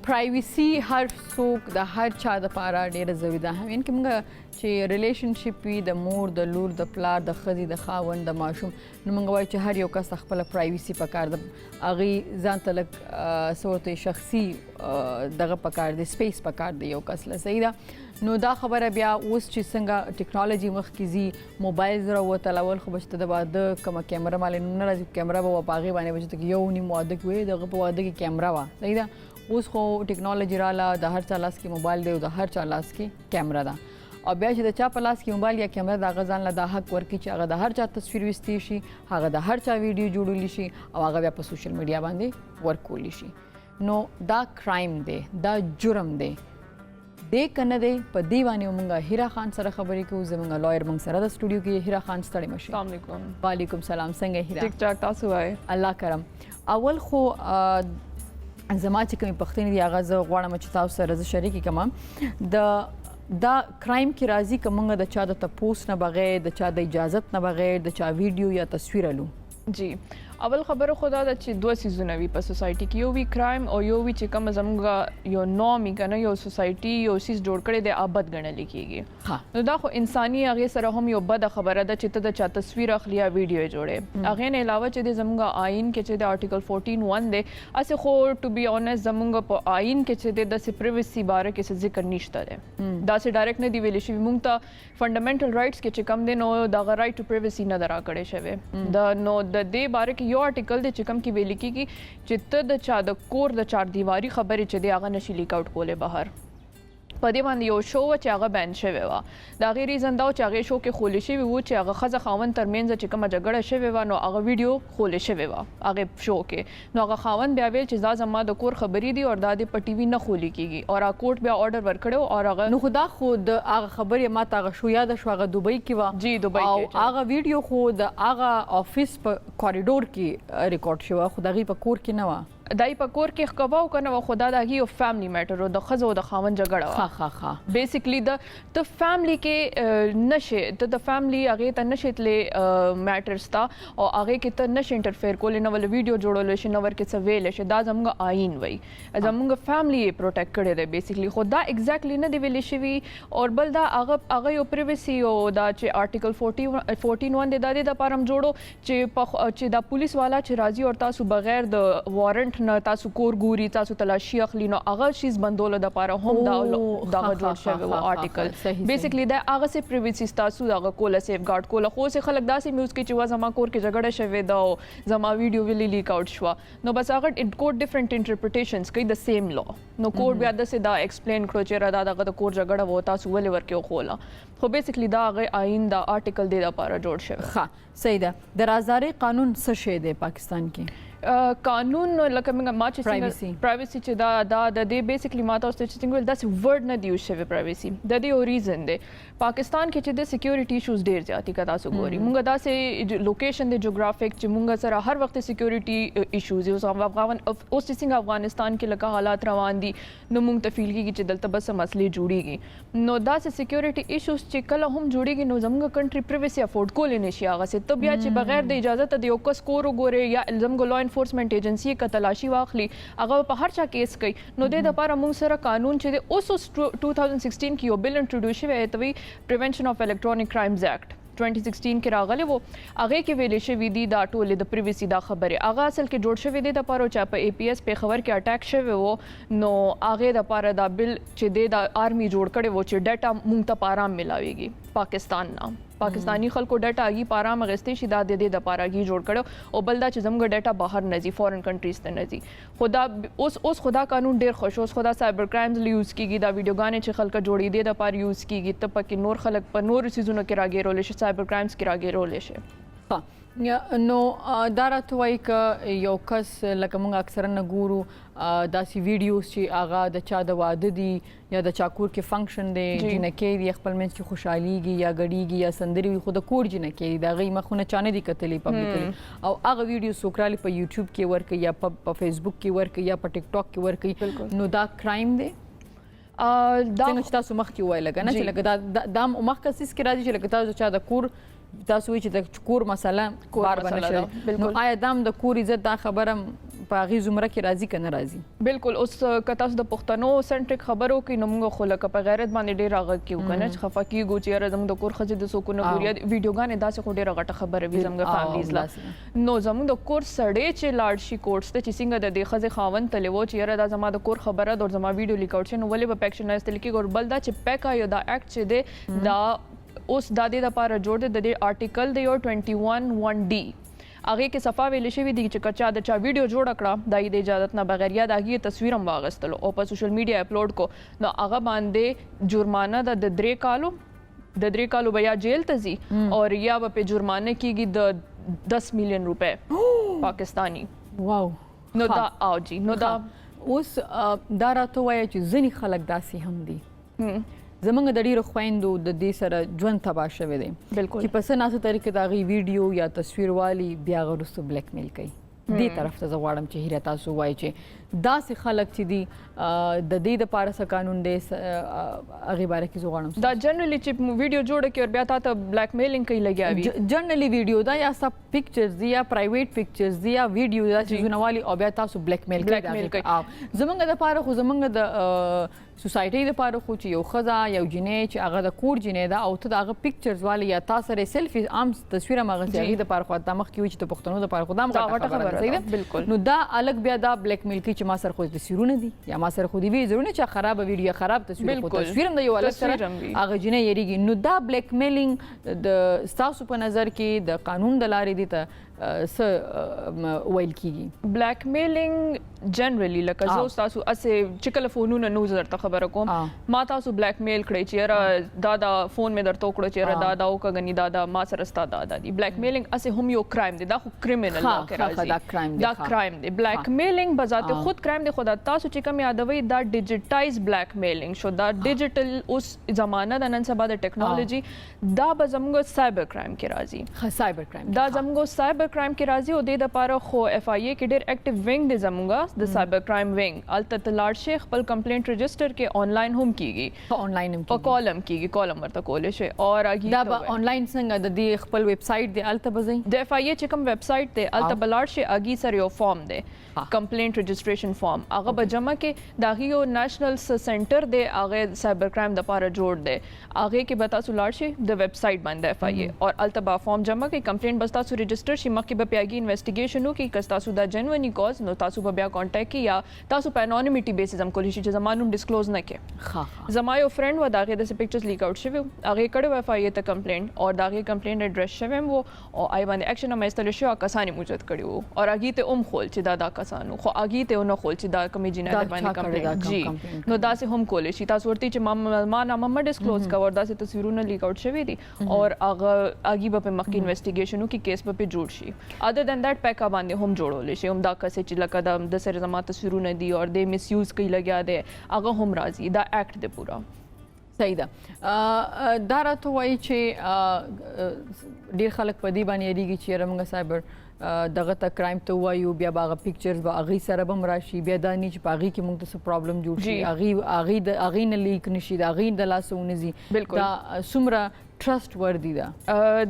پرایویسي هر څوک د هر چا دپاره ډېره ضروري ده. یعنې که موږ چې ریلیشنشپ وي د مور د لور د پلار د ښځې د خاوند د ماشوم نو موږ وایو چې هر یو کس ته خپله پرایویسي پکار ده هغې ځان ته لږ څه ورته شخصي دغه پکار دی سپیس پکار دی یو کس له صحیح ده. نو دا خبره بیا اوس چې څنګه ټیکنالوژي مخکې ځي موبایل زره وتلول خو به چې ته د واده کومه کیمره مالې نه راځي کیمره به وه په هغې باندې به چې ته یو نیم واده کې وې د هغه په واده کې کیمره وه صحیح ده. اوس خو ټیکنالوژي راله د هر چا لاس کې موبایل دی او د هر چا لاس کې کیمره ده او بیا چې د چا په لاس کې موبایل یا کیمره د هغه ځان له دا حق ورکړي چې هغه د هر چا تصویر ویستی شي هغه د هر چا ویډیو جوړولی شي او هغه بیا په سوشل میډیا باندې ورکولی شي. نو دا کرایم دی دا جرم دی دی که نه دی په دې باندې موږ هیرا خان سره خبرې کوو زموږ لایر موږ سره د سټوډیو کې هیرا خان ستړی مه شئ. السلام علیکم. وعلیکم سلام څنګه هیرا ټیک ټاک تاسو وایئ الله کرم. اول خو زما چې کومې پوښتنې دي هغه زه غواړم چې تاسو سره زه شریکې کړم دا کرایم کې راځي که موږ د چا د تپوس نه بغیر د چا د اجازت نه بغیر د چا ویډیو یا تصویر الو. جی اول خبره خو دا ده چې دوه څیزونه وي په سوسایټي کې یو وي کرایم او یو وي چې کوم زموږ یو نوم وي که نه یو سوسایټي یو څیز جوړ کړی دی بد ګڼلی کېږي. نو دا خو انساني هغې سره هم یو بده خبره ده چې ته د چا تصویر اخلي یا ویډیو یې جوړې. هغې نه علاوه چې دی زموږ آئین کې چې د آرټیکل 14(1) دی هسې خو ټو بي اونیسټ زموږ په آئین کې چې دی داسې پریویسي باره کې څه ذکر نشته دی داسې ډایرکټ نه دی ویلی شوي. موږ ته فنډامنټل رایټس کې چې کوم دی نو دغه رایټ ټو پریویسي نه ده راکړی شوی. نو د دې باره کې یو آرټیکل دی چې کوم کې ویل کېږي چې ته د چا د کور د چار دیواري خبرې چې دی هغه نشي لیک آوټ کولی بهر په دې باندې یو شو چې هغه بین شوی و د هغې ریزن دا و چې هغې شو کې خولې شوي وو چې هغه ښځه خاوند ترمنځ چې کومه جګړه شوې وه نو هغه ویډیو خولې شوې وه هغې شو کې نو هغه خاوند بیا ویل چې دا زما د کور خبرې دي او دا دې په ټي وي نه خولې کېږي او هغه کوټ بیا آرډر ورکړی او هغه نو خو دا خو د هغه خبرې ما ته هغه شو یاده شو هغه دوبۍ کې وه جی دوبۍ او کې هغه ویډیو خو د هغه افیس په کوریډور کې ریکارډ شوه خو د هغې په کور کې نه وه دای په کور کې ښکوا او کنه خو دا د هغې یو فیملی میټر و د ښځو او د خاوند جګړه وه ښه ښه بیسیکلی د فیملی کې نشې ته د فیملی هغې ته نشې تللی میټرز ته او هغې کې ته نشې انټرفیر کولی نه ول ویډیو جوړولی شي نه ورکې څه ویلی شي دا زموږ آئین وایي زموږ فیملی یې پروټیکټ کړی دی بیسیکلی خو دا ایګزیکټلی نه دی ویلی شوي او بل دا هغه یو پریویسي او دا چې آرټیکل 14(1) دی دا دې دپاره هم جوړو چې دا پولیس والا چې راځي او تاسو بغیر د وارنټ نه تاسو کور ګوري تاسو تلاشي اخلي نو هغه شیز بندولو دپاره هم دغه جوړ شوی و آرټیکل بیسیکلی دا هغه سه پریویسي تاسو دغه کوله سیف ګارد کوله خو سه خلک داسې میوز کې چې وا زما کور کې جګړه شوې ده او زما ویډیو ویلی لیک آوټ شو نو بس هغه کوډ ډیفرنٹ انټرپریټیشنز کوي د سیم لا نو کوډ بیا د دا ایکسپلین کړو چې را دغه د کور جګړه و تاسو ولې ورکې خوله خو بیسیکلی دا هغه آئین دا آرټیکل د لپاره جوړ شوی ښه صحیح ده د رازدارۍ قانون څه شی دی پاکستان کې قانون لکه ما چې پرایویسي چې دا د دې بیسیکلی ما تاسو ته چې څنګه ویل داسې ورډ نه دی یوز شوی پرایویسي د دې یو ریزن دی پاکستان کې چې د سکیورټي ایشوز ډېر زیات که تاسو ګوري مونږ داسې لوکیشن دی جغرافیک چې مونږ سره هر وخت سکیورټي ایشوز اوس څنګه افغانستان کې لکه حالات روان دي نو مونږ ته فیل کېږي چې دلته بس مسلې جوړیږي نو داسې سکیورټي ایشوز چې کله هم جوړیږي نو زموږ کنټري پرایویسي افورډ کولی نه شي هغسې ته بیا چې بغیر د اجازته د یو کس کور وګورې یا زموږ لا انفورسمنٹ ایجنسی کا تلاشي واخلي هغه په هر چا کیس کوي نو د لپاره موږ سره قانون چې اوس 2016 کې یو بل انټروډیوس شوی دی پریونشن اف الکترونیک کرایمز ایکټ 2016 کې راغلی وو هغه کې ویلې شوی دی دا ټول د پریویسي دا خبره هغه اصل کې جوړ شوی دی د پاره چې په APS په خبر کې اٹیک شوی وو نو هغه د پاره دا بل چې د آرمي جوړ کړي وو چې ډاټا مونږ ته پارام ملاويږي پاکستان نه پاکستانی خلکو ډاټا اگي پارام غستې شي دا د پاره اگي جوړ کړو او بل دا چې زموږ ډاټا بهر نه ځي فورن کنټریز ته نه ځي خدا اوس خدا قانون ډیر خوش اوس خدا سایبر کرایمز یوز کیږي دا ویډیوګانې چې خلک جوړې دي د پاره یوز کیږي ته پکې نور خلک په نور سيزونو کې راګیرول شي سایبر کرایمز کې راګیرول شي نو دا راته وایي که یو کس لکه موږ اکثرا نه ګورو داسې ویډیوز چې هغه د چا د واده دي یا د چا کور کې فنکشن دی جنکۍ دي خپل منځ کې خوشحالېږي یا ګډېږي یا سندرې وي خو د کور جنکۍ دي د هغې مخونه چا نه دي کتلي پبلیکلي او هغه ویډیو څوک رالي په یوټیوب کې ورکوي یا په فیسبوک کې ورکوي یا په ټیک ټاک کې ورکوي نو دا کرایم دی څنګه چې تاسو مخکې وویل که نه چې لکه دا مخکې سیس کې راځي چې لکه تاسو چا د کور تاسو وایي چې د کور مسله بار باندې شوی نو آیا دا هم د کور عزت دا خبره په هغې زمره کې راځي که نه راځي بالکل اوس که تاسو د پښتنو سنټریک خبرو کوي نو موږ خو لکه په غیرت باندې ډېر هغه کیو که نه چې خفه کېږو چې یاره زموږ د کور ښځې د څوک نه ګوري ویډیوګانې داسې خو ډېره غټه خبره وي زموږ فیملیز لا نو زموږ د کور سړی چې لاړ شي کورټس ته چې څنګه د دې ښځې خاوند تللی و چې یاره دا زما د کور خبره ده او زما ویډیو لیک آوټ شي نو ولې به په ایکشن نه ایستل کېږي او بل دا چې پیکا یا دا اکټ چې دی دا اوس دا د لپاره جوړ دی د دې آرټیکل دی یو 21(1)D هغه کې صفه ویل شوی دی چې کچا د چا ویډیو جوړ کړه د اجازت نه بغیر یا د هغې تصویر هم واغستلو او په سوشل میډیا اپلوډ کو نو هغه باندې جرمانه د 3 کالو به یا جیل ته ځي او یا به په جرمانه کېږي د 10 میلیون روپۍ پاکستانی واو نو دا او جی نو دا اوس دا راته وایي چې ځینې خلک داسې هم دي زمونږ د ډیرو خویندو د دې سره ژوند تباه شوی دی بالکل چې په څه ناسه طریقې د هغې ویډیو یا تصویر والي بیا هغه وروسته بلیک میل کوي دې طرف ته زه غواړم چې هیره تاسو وایي چې داسې خلک چې دي د دې دپاره څه قانون دی هغې باره کې زه غواړم دا جنرالي چې ویډیو جوړه کړي او بیا تا ته بلیک میلینګ کوي لګیا وي جنرالي ویډیو دا یا ستا پکچرز دي یا پرایویټ پکچرز دي یا ویډیو دا څیزونه والي او بیا تاسو بلیک میل کوي زمونږ دپاره خو زمونږ د سوسایټۍ دپاره خو چې یو ښځه یو جنۍ چې هغه د کور جنۍ ده او ته د هغه پکچرز والي یا تا سره سیلفي عام تصویر هم هغسې هغې دپاره خو تا مخکې وایي چې د پښتنو دپاره خو دا هم غټه خبره ده صحیح ده نو دا الګ بیا دا بلیک میل کوي چې ما سره خو تصویرونه دي یا ما سره خو دې وي ضروري چې خرابه ویډیو یا خراب تصویر خو تصویر هم د یو الګ سره هغه جنۍ یریږي نو دا بلیک میلینګ د ستاسو په نظر کې د قانون د لارې دې ته ویل کیږي بلیک میلینګ جنرally لکه زه تاسو اسه چکل فونونه نو درته خبره کوم ما تاسو بلیک میل کړی چې را دا فون می درته وکړو چې را دا او کغنی دا ما سره ستا دا دی بلیک میلینګ اسه هم یو کرایم دی دا خو کریمینل لا کې راځي دا کرایم دی بلیک میلینګ بذات خود کرایم دی خدا تاسو چې کوم یادوي دا ډیجیټایز بلیک میلینګ شو دا ډیجیټل اوس زمانہ د نن سبا د ټیکنالوژي دا به زموږ سایبر کرایم کې راځي سایبر کرایم دا زموږ سایبر کرایم کې راځي او د لپاره خو اف آی ای کې ډېر اکټیو وینګ دی زموږ د سایبر کرائم وینګ الته تلاړ شي خپل کمپلینټ رجسٹر کې آنلاین هم کیږي آنلاین هم په کالم کیږي کالم ورته کولې شي او اگې دا به آنلاین څنګه د دې خپل ویب سټ دی الته بزای د اف آی ای چې کوم ویب سټ دی الته بلاړ شي اگې سره یو فارم دی کمپلینټ رجسٹریشن فارم هغه به جمع کې دا یو نېشنل سنټر دی هغه سایبر کرائم د لپاره جوړ دی هغه کې به تاسو لاړ شي د ویب سټ باندې اف آی ای او الته به فارم جمع کې کمپلینټ بس تاسو رجسٹر شي مخکې به پیاګي انویسټیګیشن وکړي که تاسو دا جنونی کاز نو تاسو به بیا کانټیکټ کی یا تاسو په انونیمیټي بیسس هم کولی شي چې زمانوم ډیسکلوز نه کړي زما یو فرند و داغه د پکچرز لیک اوټ شوی هغه کړه اف آی ای ته کمپلینټ او داغه کمپلینټ ایڈریس شوی وو او آی باندې اکشن هم استل شو کسانی موجود کړي وو او هغه ته خول چې دا کسانو خو هغه ته نو خول چې دا کومې جنایت باندې کمپلینټ جی نو دا سه هم کولی شي تاسو ورته چې ما نامه ډیسکلوز کور دا سه تصویرونه لیک اوټ شوی دي او هغه به مخکې انویسټیګیشن وکړي کیس به جوړ شي ادر دین دیٹ پیکا باندې هم جوړول شي هم دا کسه چې لکه د سره زما تصویرونه دي او د میس یوز کوي لګیا دی هغه هم راځي دا اکټ دی پورا صحیح ده دا راته وایي چې ډېر خلک په دې باندې یریږي چې موږ سایبر دغه ته کرایم ته وایو بیا به هغه پکچرز به هغې سره به هم راشي بیا دا نه چې په هغې کې موږ ته څه پرابلم جوړ شي هغې نه لیک نه شي د هغې د لاسه ونځي دا څومره ټرسټ وردی ده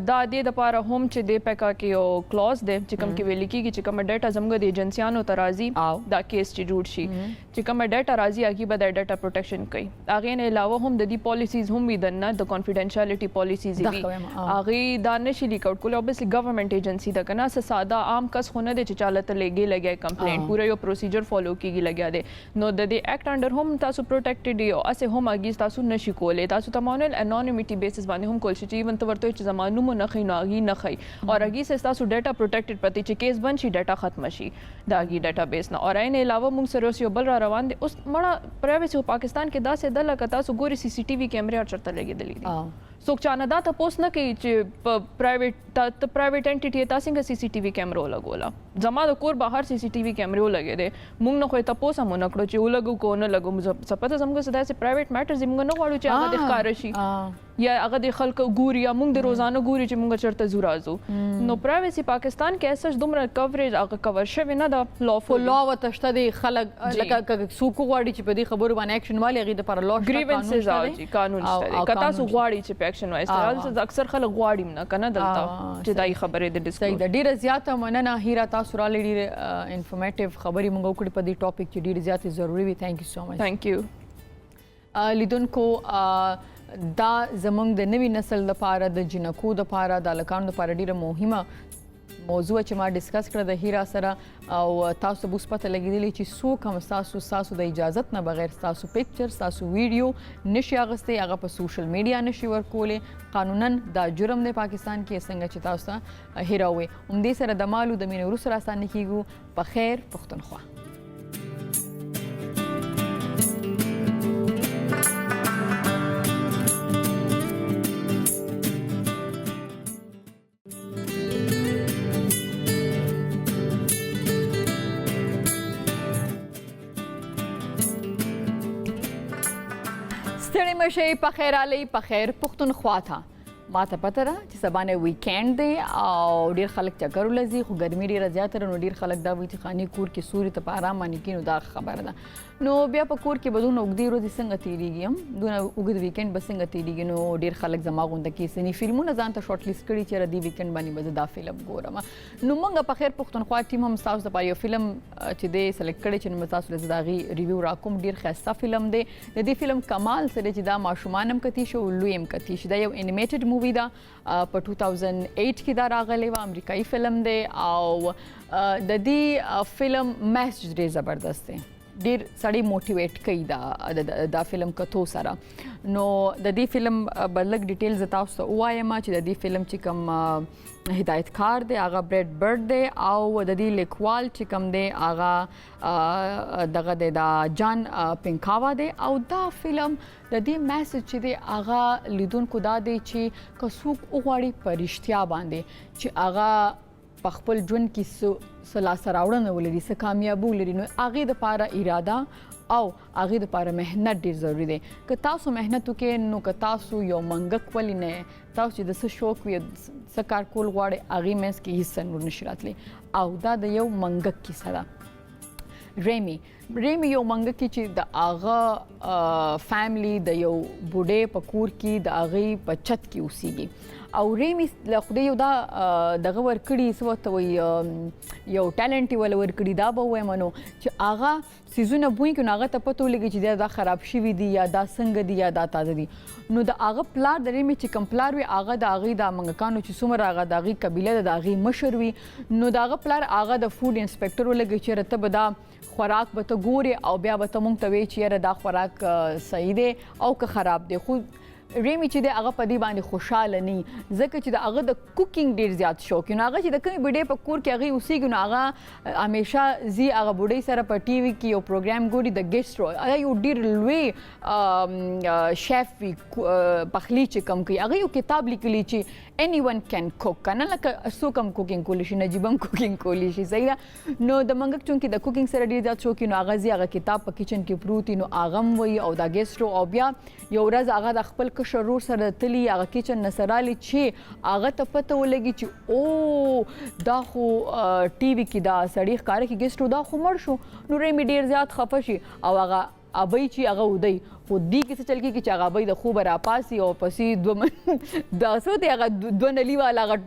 دا د لپاره هم چې د پیکا کې یو کلاز دی چې کوم کې ویل کېږي چې کوم ډیټا زموږ د ایجنسیانو ته راځي دا کیس چې جوړ شي چې کوم ډیټا راځي هغه به د ډیټا پروټیکشن کوي هغه نه علاوه هم د دې پالیسیز هم وي د کانفیډنشیالټي پالیسیز وي هغه دا نشي لیک اوټ کول اوبویسلی ګورنمنت ایجنسی دا کنه ساده عام کس خو نه دی چې چالت لګي کمپلینټ پورا یو پروسیجر فالو کیږي لګیا دی نو د دې اکټ انډر هم تاسو پروټیکټډ یو اسه هم هغه تاسو نشي کولای تاسو ته مونل انونیمیټي بیسس باندې هم کول شي چې ایون ته ورته چې زمانو مو نه خي نو هغه نه خي او هغه سه تاسو ډیټا پروټیکټډ پتی چې کیس بن شي ډیټا ختم شي دا هغه ډیټا بیس نه اور نه علاوه موږ سره یو بل را روان دي اوس مړه پرایویسي پاکستان کې دا سه د لکه تاسو ګوري سی سی ټي وي کیمرې اور چرته لګیدلې دي څوک چانه دا تاسو نه کوي چې په پرایویټ انټیټي تاسو څنګه سی سی ټي وي کیمرو لګولا زما د کور بهر سی سی ټي وي کیمرو لګې دي موږ نه خو تاسو هم نه کړو چې ولګو کو نه لګو موږ سپته زموږ سره سه پرایویټ میټرز موږ نه غواړو چې هغه د ښکار شي یا هغه د خلکو ګوري یا موږ د روزانه ګوري چې موږ چرته زورازو نو پرایویسي پاکستان کې اساس دومره کوریج هغه کور شوی نه دا لافول لا وتشته د خلک لکه سوکو غواړي چې په دې خبرو باندې اکشن والی هغه د پر لا گریونسز راځي قانون شته کتا سو غواړي چې په اکشن وایي اکثر خلک غواړي نه کنه دلته چې دای خبرې د ډیسکس د ډیره زیاته مننه هیرا تاسو را لړي انفارمیټیو خبرې موږ وکړې په دې ټاپک کې ډیره زیاته ضروری وي ثانک یو سو مچ ثانک یو لیدونکو دا زمونږ د نوي نسل لپاره د جنکو لپاره د لکانو لپاره ډیره مهمه موضوع چې ما ډیسکس کړه د هیرا سره او تاسو به پته لګیدلی چې څوک هم تاسو د اجازت نه بغیر تاسو پکچر تاسو ویډیو نشي اغسته هغه په سوشل میډیا نشي ورکولې قانونا دا جرم دی پاکستان کې څنګه چې تاسو هیرا وي هم دې سره د مالو د مینې ورسره آسان کیږي په خیر پښتونخوا ستړي مشئ په خیر علي په خیر پښتونخوا ته ما ته پته ده چې سبا نه ویکینډ دی او ډېر خلک چکر ولځي خو ګرمي ډېره زیاته ده نو ډېر خلک دا وایي چې خاني کور کې سوري ته په ارام باندې کینو دا خبره ده نو بیا په کور کې به دونه اوږدې ورځې څنګه تېرېږي هم دونه اوږد ویکینډ به څنګه تېرېږي نو ډېر خلک زما غونډه کې سني فلمونه ځان ته شارټ لیست کړي چې دې ویکینډ باندې به زه دا فلم ګورم نو موږ په خیر پښتونخوا ټیم هم ستاسو لپاره یو فلم چې دی سلیکټ کړی چې نو تاسو له هغې ریویو راکوم ډېر ښایسته فلم دی د دې فلم کمال څه دی چې دا ماشومان هم کتی شي او لوی هم کتی شي دا یو انیمیټډ مووي ده په 2008 کې دا راغلی و امریکایي فلم دی او د دې فلم میسج ډېر زبردست دی ډیر سړی موټیویټ کوي دا فلم کتو سره. نو د دې فلم بلک ډیټیلز تاسو ته وایم چې د دې فلم چې کوم هدایتکار دی هغه بریډ برډ دی او د دې لیکوال چې کوم دی هغه دغه د جان پینکاوا دی او دا فلم د دې میسج چې دی هغه لیدونکو دا دی چې که څوک وغواړي په رښتیا باندې چې هغه په خپل ژوند کې څه لاسته راوړنه ولري څه کامیابي ولري نو هغې دپاره اراده او هغې دپاره محنت ډېر ضروري دی. که تاسو محنت وکړئ نو که تاسو یو منګک ولې نه تاسو چې د څه شوق وي څه کار کول غواړئ هغې منځ کې هېڅ نور نشي راتلی او دا د یو منګک کیسه ده. ریمی یو منګک چې د هغه فیملی د یو بوډۍ په کور کې د هغې په چت کې اوسیږي او ریمی له خدای یو دا دغه ورکړي څه ورته وایي یو ټالنټ یې وله ورکړي دا به ووایم نو چې هغه څیزونه بوی کړي نو هغه ته پته ولګي چې دا خراب شوي دي یا دا څنګه دي یا دا تازه دي. نو د هغه پلار د ریمی چې کوم پلار وي هغه د هغې د منګکانو چې څومره هغه د هغې قبیله ده د هغې مشر وي نو د هغه پلار هغه د فوډ انسپکټر ولګي چې یاره ته به دا خوراک به ته ګورې او بیا به ته مونږ ته وایې چې یاره دا خوراک صحیح دی او که خراب دی. خو ریمی چې دی هغه په دې باندې خوشحاله نه ځکه چې د هغه د کوکینګ ډېر زیات شوق نو هغه چې د کومې بوډۍ په کور کې هغې اوسېږي نو هغه همیشه ځي هغه بوډۍ سره په ټي وي کې یو پروګرام ګوري د ګیسټرو هغه یو ډېر لوی شیف وي پخلی چې کم کوي هغه یو کتاب لیکلی چې anyone can cook کنه لکه څوک هم کوکینګ کولی شي نجیب هم کوکینګ کولی شي صحیح ده. نو د منګک چونکې د کوکینګ سره ډېر زیات شوق نو هغه ځي هغه کتاب په کچن کې پروت نو هغه هم وایي او دا ګیسټرو او بیا یو ورځ هغه د خپل کشر ورور سره تلي هغه کچن نه سره رالي چې هغه ته پته ولګي چې او دا خو ټي وي کې دا سړی ښکاره کې ګیسټرو دا خو مړ شو نو ریمی ډېر زیات خفه شي او هغه ابۍ چې هغه ودی خو دې کې څه چل کېږي چې هغه ابۍ د خوبه راپاسي او پسې د څه دی هغه دوه نلي والا هغه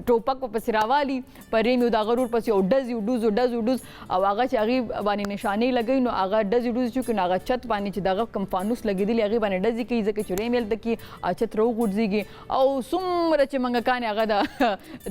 ټوپک پسې راوالي په ریمي د هغه ورور پسې او ډز او هغه چې هغې باندې نشانې لګوي نو هغه ډز چې نو هغه چت باندې چې دغه کوم فانوس لګېدلي هغې باندې ډزې کوي ځکه چې ریمي هلته کې چت راوغورځېږي او څومره چې منګکانې هغه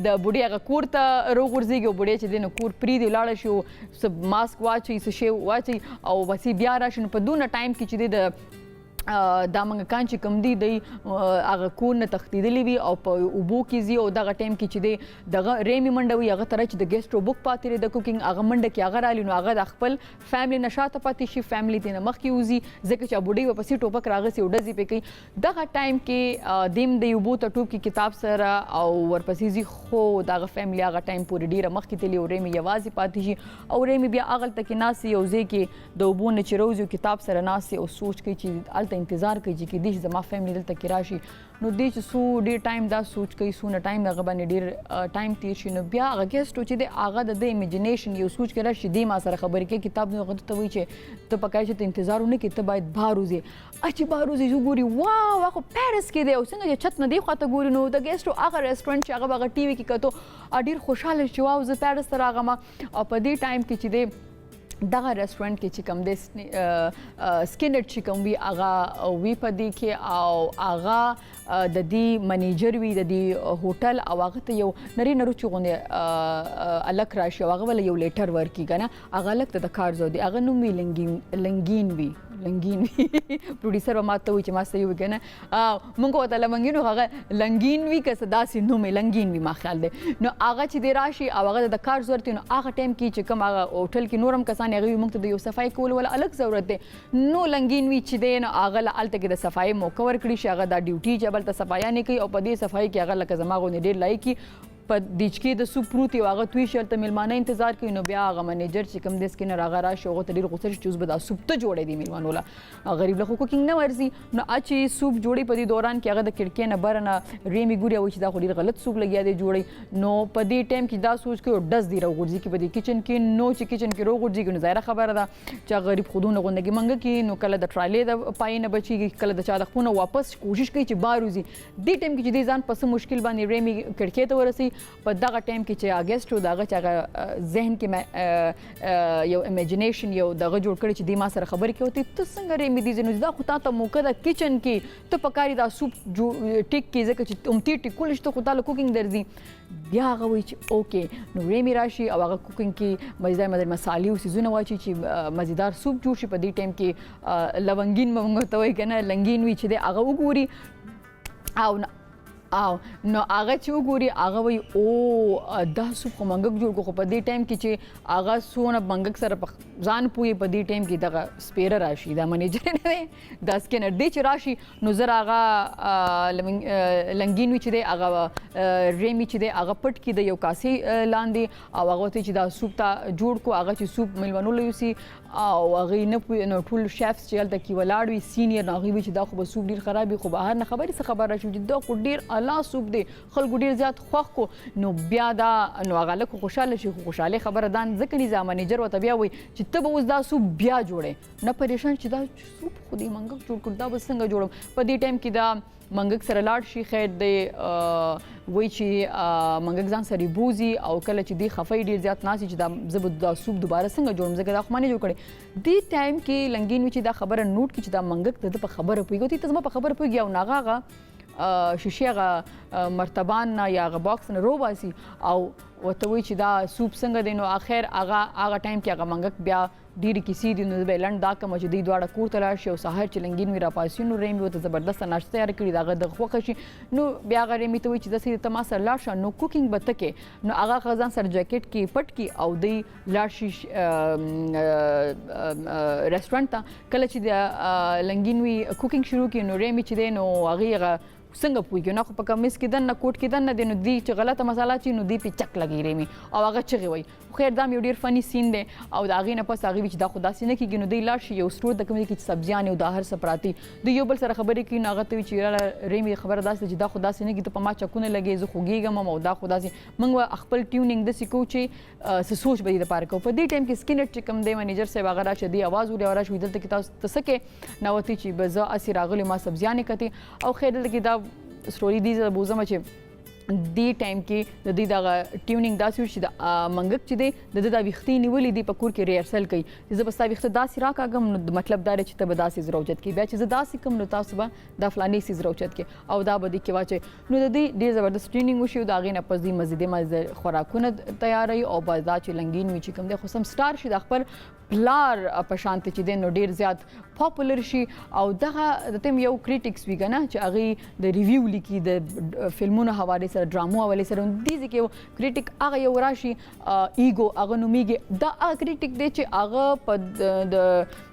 د بوډۍ هغه کور ته راوغورځېږي او بوډۍ چې دی نو کور پرېږدي ولاړه شي او څه ماسک واچوي څه شی واچوي او بس بیا راشي نو په دونه ټایم کې چې دی د دا منګکان چې کوم دي دی هغه کور نه تښتېدلي وي او په اوبو کې ځي او دغه ټایم کې چې دی دغه ریمي منډه وي هغه طرح چې د ګیسټرو بک پاتې دی د کوکینګ هغه منډه کې هغه رالي نو هغه د خپل فیملی نه شاته پاتې شي فیملی ترې نه مخکې وځي ځکه چې بوډۍ به پسې ټوپک راغسي او ډزې پرې کوي. دغه ټایم کې دیم د اوبو ته ټوپ کې کتاب سره او ورپسې ځي خو دغه فیملی هغه ټایم پورې ډېره مخکې تلي او ریمي یوازې پاتې شي او ریمي بیا هغلته کې ناستې یو ځای کې د اوبو نه چې راوځي کتاب سره ناستې او سوچ کوي چې هلته انتظار کوي چې کېدای شي زما فیملی دلته کې راشي نو دی چې څو ډېر ټایم دا سوچ کوي څونه ټایم هغه باندې ډېر ټایم تیر شي نو بیا هغه ګیسټو چې دی هغه د ده امیجینیشن یو سوچ کې راشي دی ما سره خبرې کوي کتاب نو هغه ته وایي چې ته پکار چې ته انتظار ونه کړې ته باید بهر وځې چې بهر وځې زه ګوري واو هغه خو پیرس کې دی او څنګه چې چت نه دې خواته ګوري نو د ګیسټو هغه ریسټورنټ چې هغه به هغه ټي وي کې کتو ډېر خوشحاله چې واو زه پیرس ته راغلم او په دې ټایم کې چې دی دغه ریسټورنټ کې چې کوم دی سکینر چې کوم وي هغه وي په دې کې او هغه د دې منیجر وي د دې هوټل او هغه ته یو نری نروچې غوندې الک راشي او هغه ول یو لیټر ورکړي که نه هغه الک ته د کار ځو دی هغه نوم وي لنګین وي پروډیوسر به ماته وایي چې ما صحیح وي که نه مونږ ورته لمنګین وو هغه لنګین وي که څه داسې نوم یې لنګین وي ما خیال دی نو هغه چې دی راشي او هغه د کار ضرورت وي نو هغه ټایم کې چې کوم هغه هوټل کې نور هم کسان هغوی موږ ته د یو صفایي کولو والا الګ ضرورت دی نو لنګین وي چې دی نو هغه له هلته کې د صفایي موقع ورکړي شي هغه دا ډیوټي چې هلته صفایانې کوي او په دې صفایي کې هغه لکه زما غوندې ډېر لایقي په دیچکې د سوپ پروت وي هغه توی شي هلته میلمانه انتظار کوي نو بیا هغه منیجر چې کوم دی سکینر هغه راشي هغه ته ډېر غوسه شي چې اوس به دا سوپ ته جوړی دی میلمانو له غریب له خو کوکینګ نه ورځي نو چې سوپ جوړي په دې دوران کې هغه د کړکۍ نه بره نه ریمي ګوري او چې دا خو ډېر غلط سوپ لګیا دی جوړی نو په دې ټایم کې دا سوچ کوي او ډز دی راوغورځي کې په دې کچن کې نو چې کچن کې راوغورځي نو ظاهره خبره ده چې غریب خودونه غوندګي منګه کې نو کله د ټرالې د پای نه بچیږي کله د چا د خپونه واپس کوشش کوي چې بار وځي دې ټایم کې چې دې ځان پس مشکل باندې ریمي کړکۍ ته ورسي په دغه ټایم کې چې اګست و دغه چې ذهن کې یو امیجینیشن یو دغه جوړ کړی چې دی ما سره خبرې کوي ته څنګه رېمې دي نو دا خو تا ته موقع ده کچن کې ته پکاري دا سوپ ټیک کې ځکه چې امتی ټیکول شته خو تعالی کوکینګ درځي بیا هغه وایي چې اوکې نو رېمې راشي او هغه کوکینګ کې مزیدار مسالې او سیزونه واچي چې مزیدار سوپ جوړ شي په دې ټایم کې لونګین موږ ته وایي که نه لنګین وي چې دی هغه وګوري او نو هغه چې وګوري هغه وایي او دا سوپ خو منګک جوړ کړو خو په دې ټایم کې چې هغه څونه منګک سره ځان پوهې په دې ټایم کې دغه سپیره راشي دا منیجر نه دی دا سکینر دی چې راشي نو زه هغه لنګین وي چې دی هغه رېمې چې دی هغه پټ کړي د یو کاسې لاندې او هغه ته چې دا سوپ ته جوړ کړو هغه چې سوپ میلمنو له یوسي او هغې نه پوهې نو ټول شیفس چې هلته کې ولاړ وي سینیر نو هغوی وي چې دا خو به سوپ ډېر خراب وي خو بهر نه خبرې څه خبر راشي چې دا خو ډېر اعلی سوپ دی خلکو ډېر زیات خوښ کو نو بیا دا نو هغه لږ خوشحاله شي خو خوشحالۍ خبره دا ځکه نه منیجر ورته بیا وایي چې ته به اوس دا سوپ بیا جوړې نه پریشان چې دا سوپ خو دې منګک جوړ کړو دا به څنګه جوړم په دې ټایم کې دا منګک سره لاړ شي خیر دی وایي چې منګک ځان سره بوزي او کله چې دی خفه ډېر زیات ناست چې دا زه به دا سوپ دوباره څنګه جوړم ځکه دا خو ما نه جوړ کړی دې ټایم کې لنګین وي چې دا خبره نوټ کړي چې دا منګک د ده په خبره پوهېږي ته زما په خبره پوهېږي او ناغه هغه شیشې هغه مرتبان نه یا هغه باکس نه روباسي او ورته وایي چې دا سوپ څنګه دی نو اخر هغه ټایم کې هغه منګک بیا ډېرې کیسې دي نو به لنډ دا کومه چې دوی دواړه کور ته لاړ شي او سهار چې لنګین وي راپاسي نو رېمې ورته زبردسته ناشته تیاره کړي د هغه د خوښه شي نو بیا هغه رېمې ته وایي چې داسې ته ما سره لاړ شه نو کوکینګ به ته کې نو هغه ځان سره جاکټ کې پټ کړي او دوی لاړ شي رسټورانټ ته کله چې د لنګین وي کوکینګ شروع کړي نو رېمې چې دی نو هغې هغه څنګه پوهېږي نه خو په کمیس کې دننه کوټ کې دننه دی نو دی چې غلطه مساله اچوي نو دی پې چک لګي رېمې او هغه چغې وایي خو خیر دا یو ډېر فني سین دی او د هغې نه پس هغې وي چې دا خو داسې نه کېږي نو دی لاړ شي یو سټور ته کوم ځای کې چې سبزیانې او دا هر څه پراته دوی یو بل سره خبرې کوي نو هغه ته وایي چې یاره رېمې خبره داسې ده چې دا خو داسې نه کېږي ته په ما چکونه لګې زه خوږېږم او دا خو داسې موږ به خپل ټیونینګ داسې کوو چې څه سوچ به دې دپاره کوو په دې ټایم کې سکینر چې کوم دی منیجر صاحب هغه راشه دی اواز ولې راشي دلته کې تاسو ته څه کې نوتې چې به زه اسې راغلی ما سبزیانې کتې او خیر دلته کې دا سټوري دی زه بوزم چې دې ټایم کې د دې دغه ټیونینګ داسې وشي د منګک چې دی د ده دا ویښتې نیولې دي په کور کې ریهرسل کوي چې زه به ستا ویښته داسې راکاږم نو مطلب دا دی چې ته به داسې زه راوچت کړي بیا چې زه داسې کوم نو تاسو به دا فلانې څیز راوچت کړي او دا به دې کې واچوي نو د دې ډېر زبردست ټرینینګ وشي او د هغې نه پس دوی مزیدې خوراکونه تیاروي او بس دا چې لنګین وي چې کوم دی خو سم سټار شي د خپل پلار په شان چې دی نو ډېر زیات پاپولر شي او دغه د تم یو کریټکس وي که نه چې هغې د ریویو لیکي د فلمونو حوالې سره ډرامو حوالې سره دې ځای کې یو کریټک هغه یو راشي ایګو هغه نومیږي دا هغه کریټک دی چې هغه په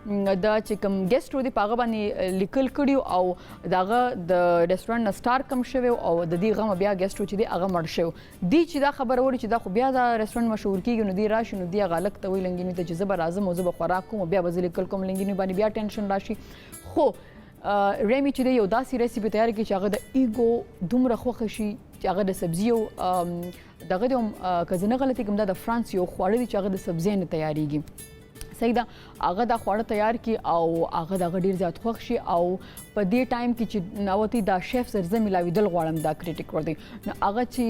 دا چې کوم ګیسټ و دی په هغه باندې لیکل کړي او د هغه د رسټورانټ نه سټار کم شوی او د دې غمه بیا ګیسټ و چې دی هغه مړ شوی دی چې دا خبره وړي چې دا خو بیا دا رسټورانټ مشهور کېږي نو دی راشي نو دی هغه هلک ته وایي لنګینې ته چې زه به راځم او زه به خوراک کوم بیا به زه لیکل کوم لنګینې باندې بیا ټینشن راشي خو رېمې چې دی یو داسې ریسیپي تیار کړي چې هغه د ایګو دومره خوښه شي چې هغه د سبزیو دغه دی که زه نه غلطي کوم دا د فرانس یو خواړه دي چې هغه د سبزیو نه تیارېږي صحیح ده هغه دا خواړه تیار کړي او هغه دغه ډېر زیات خوښ شي او په دې ټایم کې چې ناوتي دا شیف سره زه میلاوېدل غواړم دا کریټیک ور دی نو هغه چې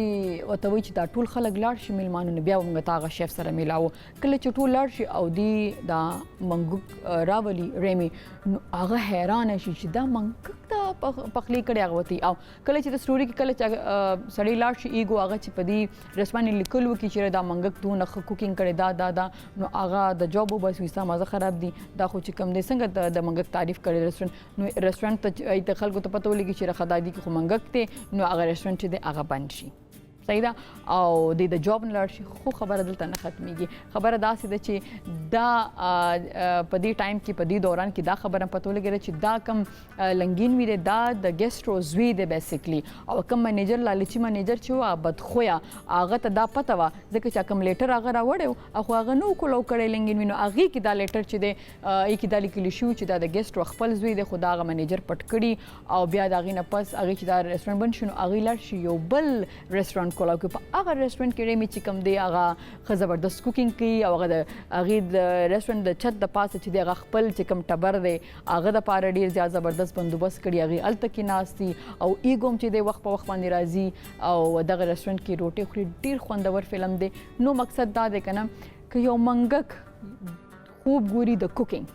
ورته وایي چې دا ټول خلک لاړ شي میلمانو نه بیا به موږ ته هغه شیف سره میلاوو کله چې ټول لاړ شي او دی دا منګک راولي رېمې نو هغه حیرانه شي چې دا منګک ته پخلی کړی هغه ورته او کله چې د سټوري کې کله چې سړی لاړ شي ایګو هغه چې په دې رسپانې لیکل وکړي چې دا منګک دونه ښه کوکینګ کړی دا نو هغه د جاب وباسي وایي ستا مزه خراب دي دا خو چې کوم دی څنګه د منګک تعریف کړی رسټورانټ نو رسټورانټ ته خلکو ته پته ولګي چې رخه دادي کې خو منګک دی نو هغه رسټورانټ چې دی هغه بند شي صحیح ده او د جاب نه لاړ شي خو خبره دلته نه ختمیږي خبره داسې ده چې دا په دې ټایم کې په دې دوران کې دا خبره پته ولګېده چې دا کم لنګین وي دی دا د ګیسټرو زوی دی بیسیکلی او کم منیجر لالچي منیجر چې و بدخویه هغه ته دا پته وه ځکه چې کوم لیټر هغه راوړی و خو هغه نه و کولو کړی لنګین وي نو هغې کې دا لیټر چې دی هغې کې دا لیکلي شوي چې دا د ګیسټرو خپل زوی دی خو دا هغه منیجر پټ کړي او بیا د هغې نه پس هغې چې دا رسټورانټ بند شي نو هغې لاړ شي یو بل رسټورانټ کولاو کې په هغه ریسټورانټ کې ډېر چې کوم دی هغه ښه زبردست کوکینګ کوي او هغه د هغې د ریسټورانټ د چھت د پاسه چې دی هغه خپل چې کوم ټبر دی هغه دپاره ډېر زیات زبردست بندوبست کړي هغې هلته کېناست دي او ایګو هم چې دی وخت په وخت باندې راځي او دغه ریسټورانټ کې روټۍ خوري. ډېر خوندور فلم دی. نو مقصد دا دی که نه که یو منګک خوب ګوري د کوکینګ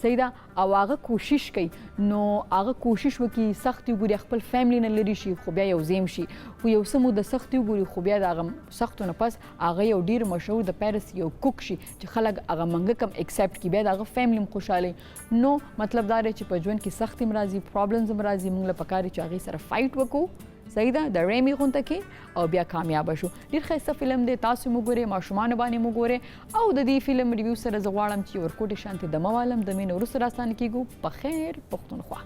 صحیح ده او هغه کوشش کوي نو هغه کوشش وکړي سختي وګوري خپل فیملی نه لرې شي خو بیا یو زیم شي خو یو څه مو د سختي وګوري خو بیا د هغه سختو نه پس هغه یو ډېر مشهور د پیرس یو کوک شي چې خلک هغه منګک هم اکسپټ کړي بیا د هغه فیملی هم خوشحاله نو مطلب دا دی چې په ژوند کې سختي هم راځي پرابلمز هم راځي موږ له پکار چې هغې سره فایټ وکړو صحیح ده د ریمی غونته کې او بیا کامیابه شو. ډېر ښایسته فلم دی تاسو مو ګورئ ماشومانو باندې مو ګورئ او د دې فلم ریویو سره زه غواړم چې ورکوټې شانتې دمه والم د مینې وروسته راستانه کېږو په خیر پښتونخوا.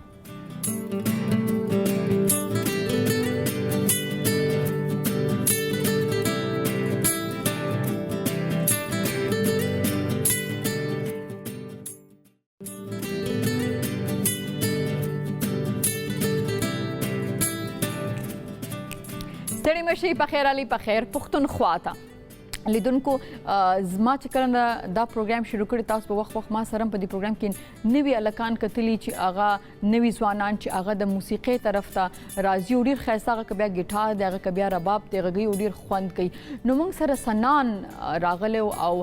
ستړي مشئ په خیر علي په خیر پښتونخوا ته لیدونکو زما چې کله دا پروګرام شروع کړی تاسو په وخت ما سره په دې پروګرام کې نوي الکان کتلی چې هغه نوي ځوانان چې هغه د موسیقۍ طرف ته راځي او ډېر ښایسته هغه که بیا ګیټار دی هغه که بیا رباب دی غږوي او ډېر خوند کوي. نو موږ سره سنان راغلی او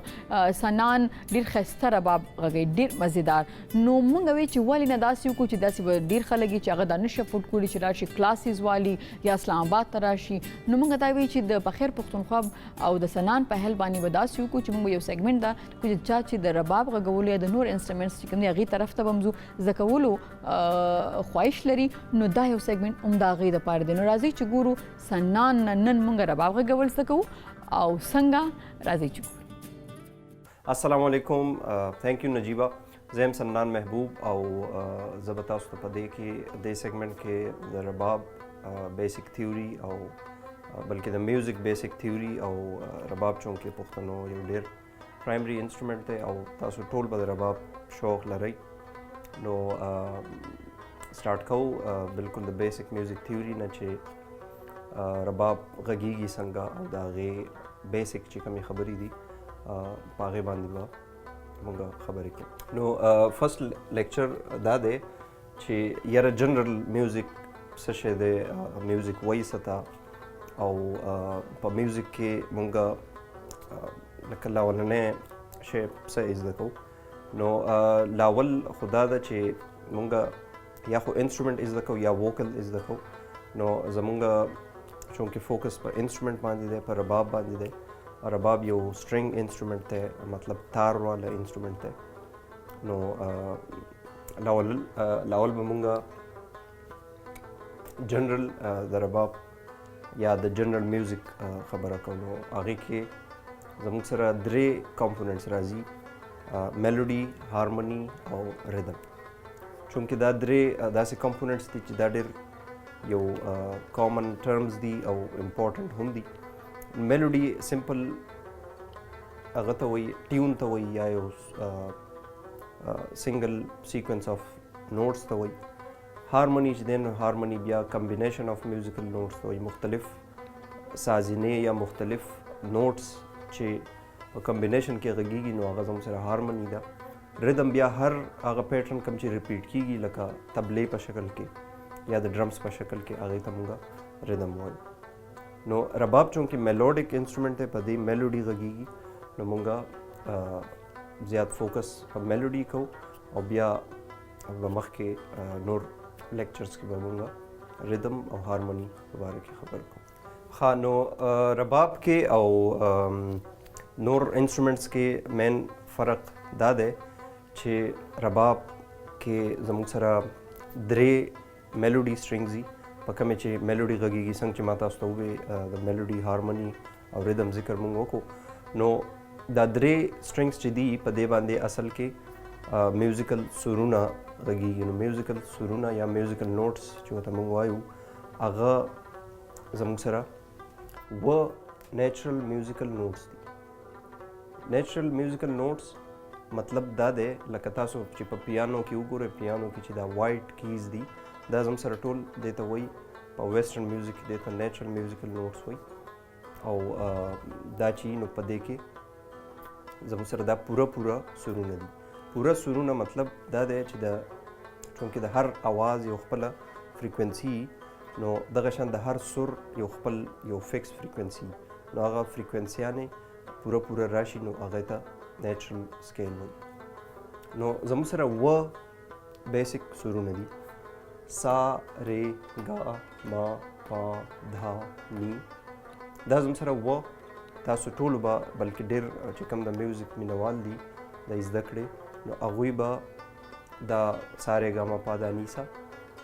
سنان ډېر ښایسته رباب غږوي ډېر مزیدار. نو موږ وایو چې ولې نه داسې وکړو چې داسې به ډېر خلک چې هغه دا نشه افورډ کړي چې راشي کلاسز والي یا اسلام آباد ته راشي. نو موږ دا وایو چې د پخیر پښتونخوا او د سنان په هل باندې به داسې وکړو چې موږ یو سیګمنټ ده چا چې د رباب غږولو یا د نور انسټرومنټس چې کوم دي هغې طرف ته به هم ځو زده کولو خواهش لري نو دا یو سیګمنټ هم د هغې دپاره دی. نو راځئ چې ګورو سنان نن موږ رباب غږول زده کوو او څنګه راځئ چې ګورو. السلام علیکم تھینک یو نجیبه. زه یم سنان محبوب او زه به تاسو ته په دې سیګمنټ کې د رباب بیسک تھیوري او بلکې د میوزک بیسک تھیوري او رباب چونکې پښتنو یو ډېر پرایمري انسټرومنټ دی او تاسو ټول به د رباب شوق لرئ نو سٹارټ کوو بلکل د بیسک میوزک تھیوري نه چې رباب غږیږي څنګه او د هغې بیسک چې کومې خبرې دي په هغې باندې به موږ خبرې کوو. نو فرست لیکچر دا دی چې یاره جنرل میوزک څه شی دی میوزک وایي څه ته او په میوزک کې مونږ لکه لاولنی شی څه زده کوو. نو لاول خو دا ده چې مونږ یا خو انسټرومنټ زده کوو یا ووکل زده کوو. نو زمونږ چونکې فوکس په انسټرومنټ باندې دی په رباب باندې دی. رباب یو سټرنګ انسټرومنټ دی مطلب تار والا انسټرومنټ دی. نو لاول به مونږ جنرل د رباب یا د جنرل میوزک خبره کوو. نو هغې کې زموږ سره درې کمپوننټس راځي میلوډي هارموني او ریدم. چونکې دا درې داسې کمپوننټس دي چې دا ډېر یو کامن ټرمز دي او امپورټنټ هم دي. میلوډي سمپل هغه ته وایي ټیون ته وایي یا یو سنګل سیکوینس آف نوټس ته وایي. هارموني چې دی نو هارموني بیا کمبینیشن آف میوزیکل نوټس ته وایي مختلف سازینې یا مختلف نوټس چې په کمبینیشن کې غږیږي نو هغه زموږ سره هارموني ده. ریدم بیا هر هغه پیټرن کوم چې ریپیټ کیږي لکه تبلې په شکل کې یا د ډرمز په شکل کې هغې ته موږ ریدم وایو. نو رباب چونکې میلوډیک انسټرومنټ دی په دې میلوډي غږیږي نو موږ زیات فوکس په میلوډي کوو او بیا به مخکې نور لیکچرز کې به موږ ریدم او هارموني په باره کې خبرې کوو. ښه نو رباب کې او نور انسټرومنټس کې مین فرق دا دی چې رباب کې زموږ سره درې میلوډي سټرنګز دي په کومې چې میلوډي غږیږي څنګه چې ما تاسو ته وویل د میلوډي هارموني او ریدم ذکر موږ وکړو. نو دا درې سټرنګز چې دي په دې باندې اصل کې میوزیکل سرونه غږیږي. نو میوزیکل سرونه یا میوزیکل نوټس چې ورته موږ وایو هغه زموږ سره نیچرل میوزیکل نوټس دي. نیچرل میوزیکل نوټس مطلب دا دی لکه تاسو چې په پیانو کې وګورئ پیانو کې چې دا وایټ کیز دي دا زموږ سره ټول دې ته وایي په ویسټرن میوزیک کې دې ته نیچرل میوزیکل نوټس وایي. او دا چې نو په دې کې زموږ سره دا پوره سرونه دي. پوره سرونه مطلب دا دی چې چونکې د هر اواز یو خپله فریکونسي نو دغه شان د هر سر یو فکس فریکونسي نو هغه فریکونسیانې پوره راشي نو هغه ته نیچرل سکیل وایي. نو زموږ سره بیسک سرونه دي سا رے گا ما پا دھا نی. دا زموږ سره تاسو ټولو به بلکې ډېر چې کوم د میوزیک مینوال دي د زده کړې نو هغوی به دا سا رے گا ما پا دا نی سا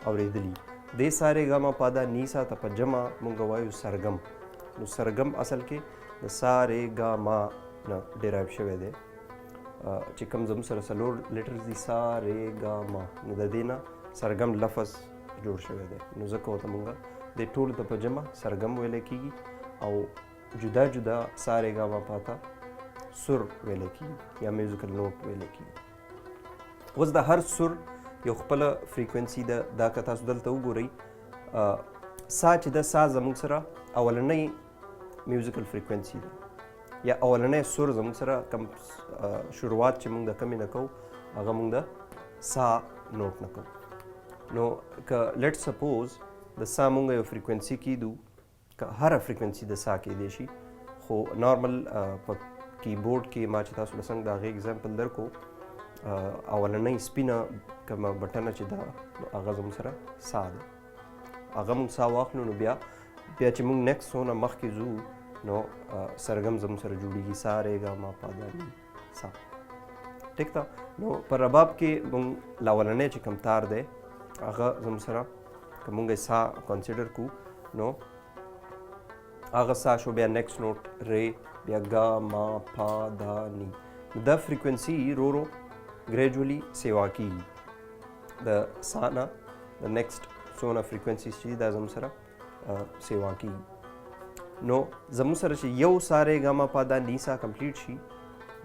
اورېدلي. دې سا رے گا ما پا دا نی سا ته په جمع مونږ وایو سرګم. نو سرګم اصل کې د سا رے گا ما نه ډیرایو شوی دی چې کوم زموږ سره څلور لیټرز دي سا رے گا ما نو د دې نه سرګم لفظ جوړ شوی دی. نو ځکه ورته مونږ د ټولو ته په جمع سرګم ویلی کېږي او جدا جدا سا رے گا ما پا ته سر ویلی کېږي یا میوزیکل نوټ ویلی کېږي. اوس د هر سر یو خپله فریکونسي ده. دا که تاسو دلته وګورئ سا چې ده سا زموږ سره اولنۍ میوزیکل فریکونسي ده یا اولنۍ سر زموږ سره کم شروعات چې موږ د کمې نه کوو هغه موږ د سا نوټ نه کوو. نو که لیټ سپوز د سا موږ یو فریکونسي کیدو که هره فریکونسي د سا کیدی شي خو نارمل په کیبورډ کې ما چې تاسو له څنګه د هغې اګزامپل درکو اولنۍ سپینه کومه بټنه چې ده هغه زموږ سره سا ده. هغه موږ سا واخلو نو بیا چې موږ نیکسټ څونه مخکې ځو نو سرګم زموږ سره جوړیږي سا رے گا ما پا دا نی سا. ټیک ده. نو په رباب کې موږ لاولنی چې کوم تار دی هغه زموږ سره که موږ سا کنسیډر کو نو هغه سا شو بیا نیکسټ نوټ رے بیا گا ما پا دا نی. دا فریکونسي رو ګریجولي سیوا کېږي د سا نه د نیکسټ څونه فریکونسیز چې دي دا زموږ سره سیوا کېږي. نو زموږ سره چې یو سا رے گا ما پا دا نی سا کمپلیټ شي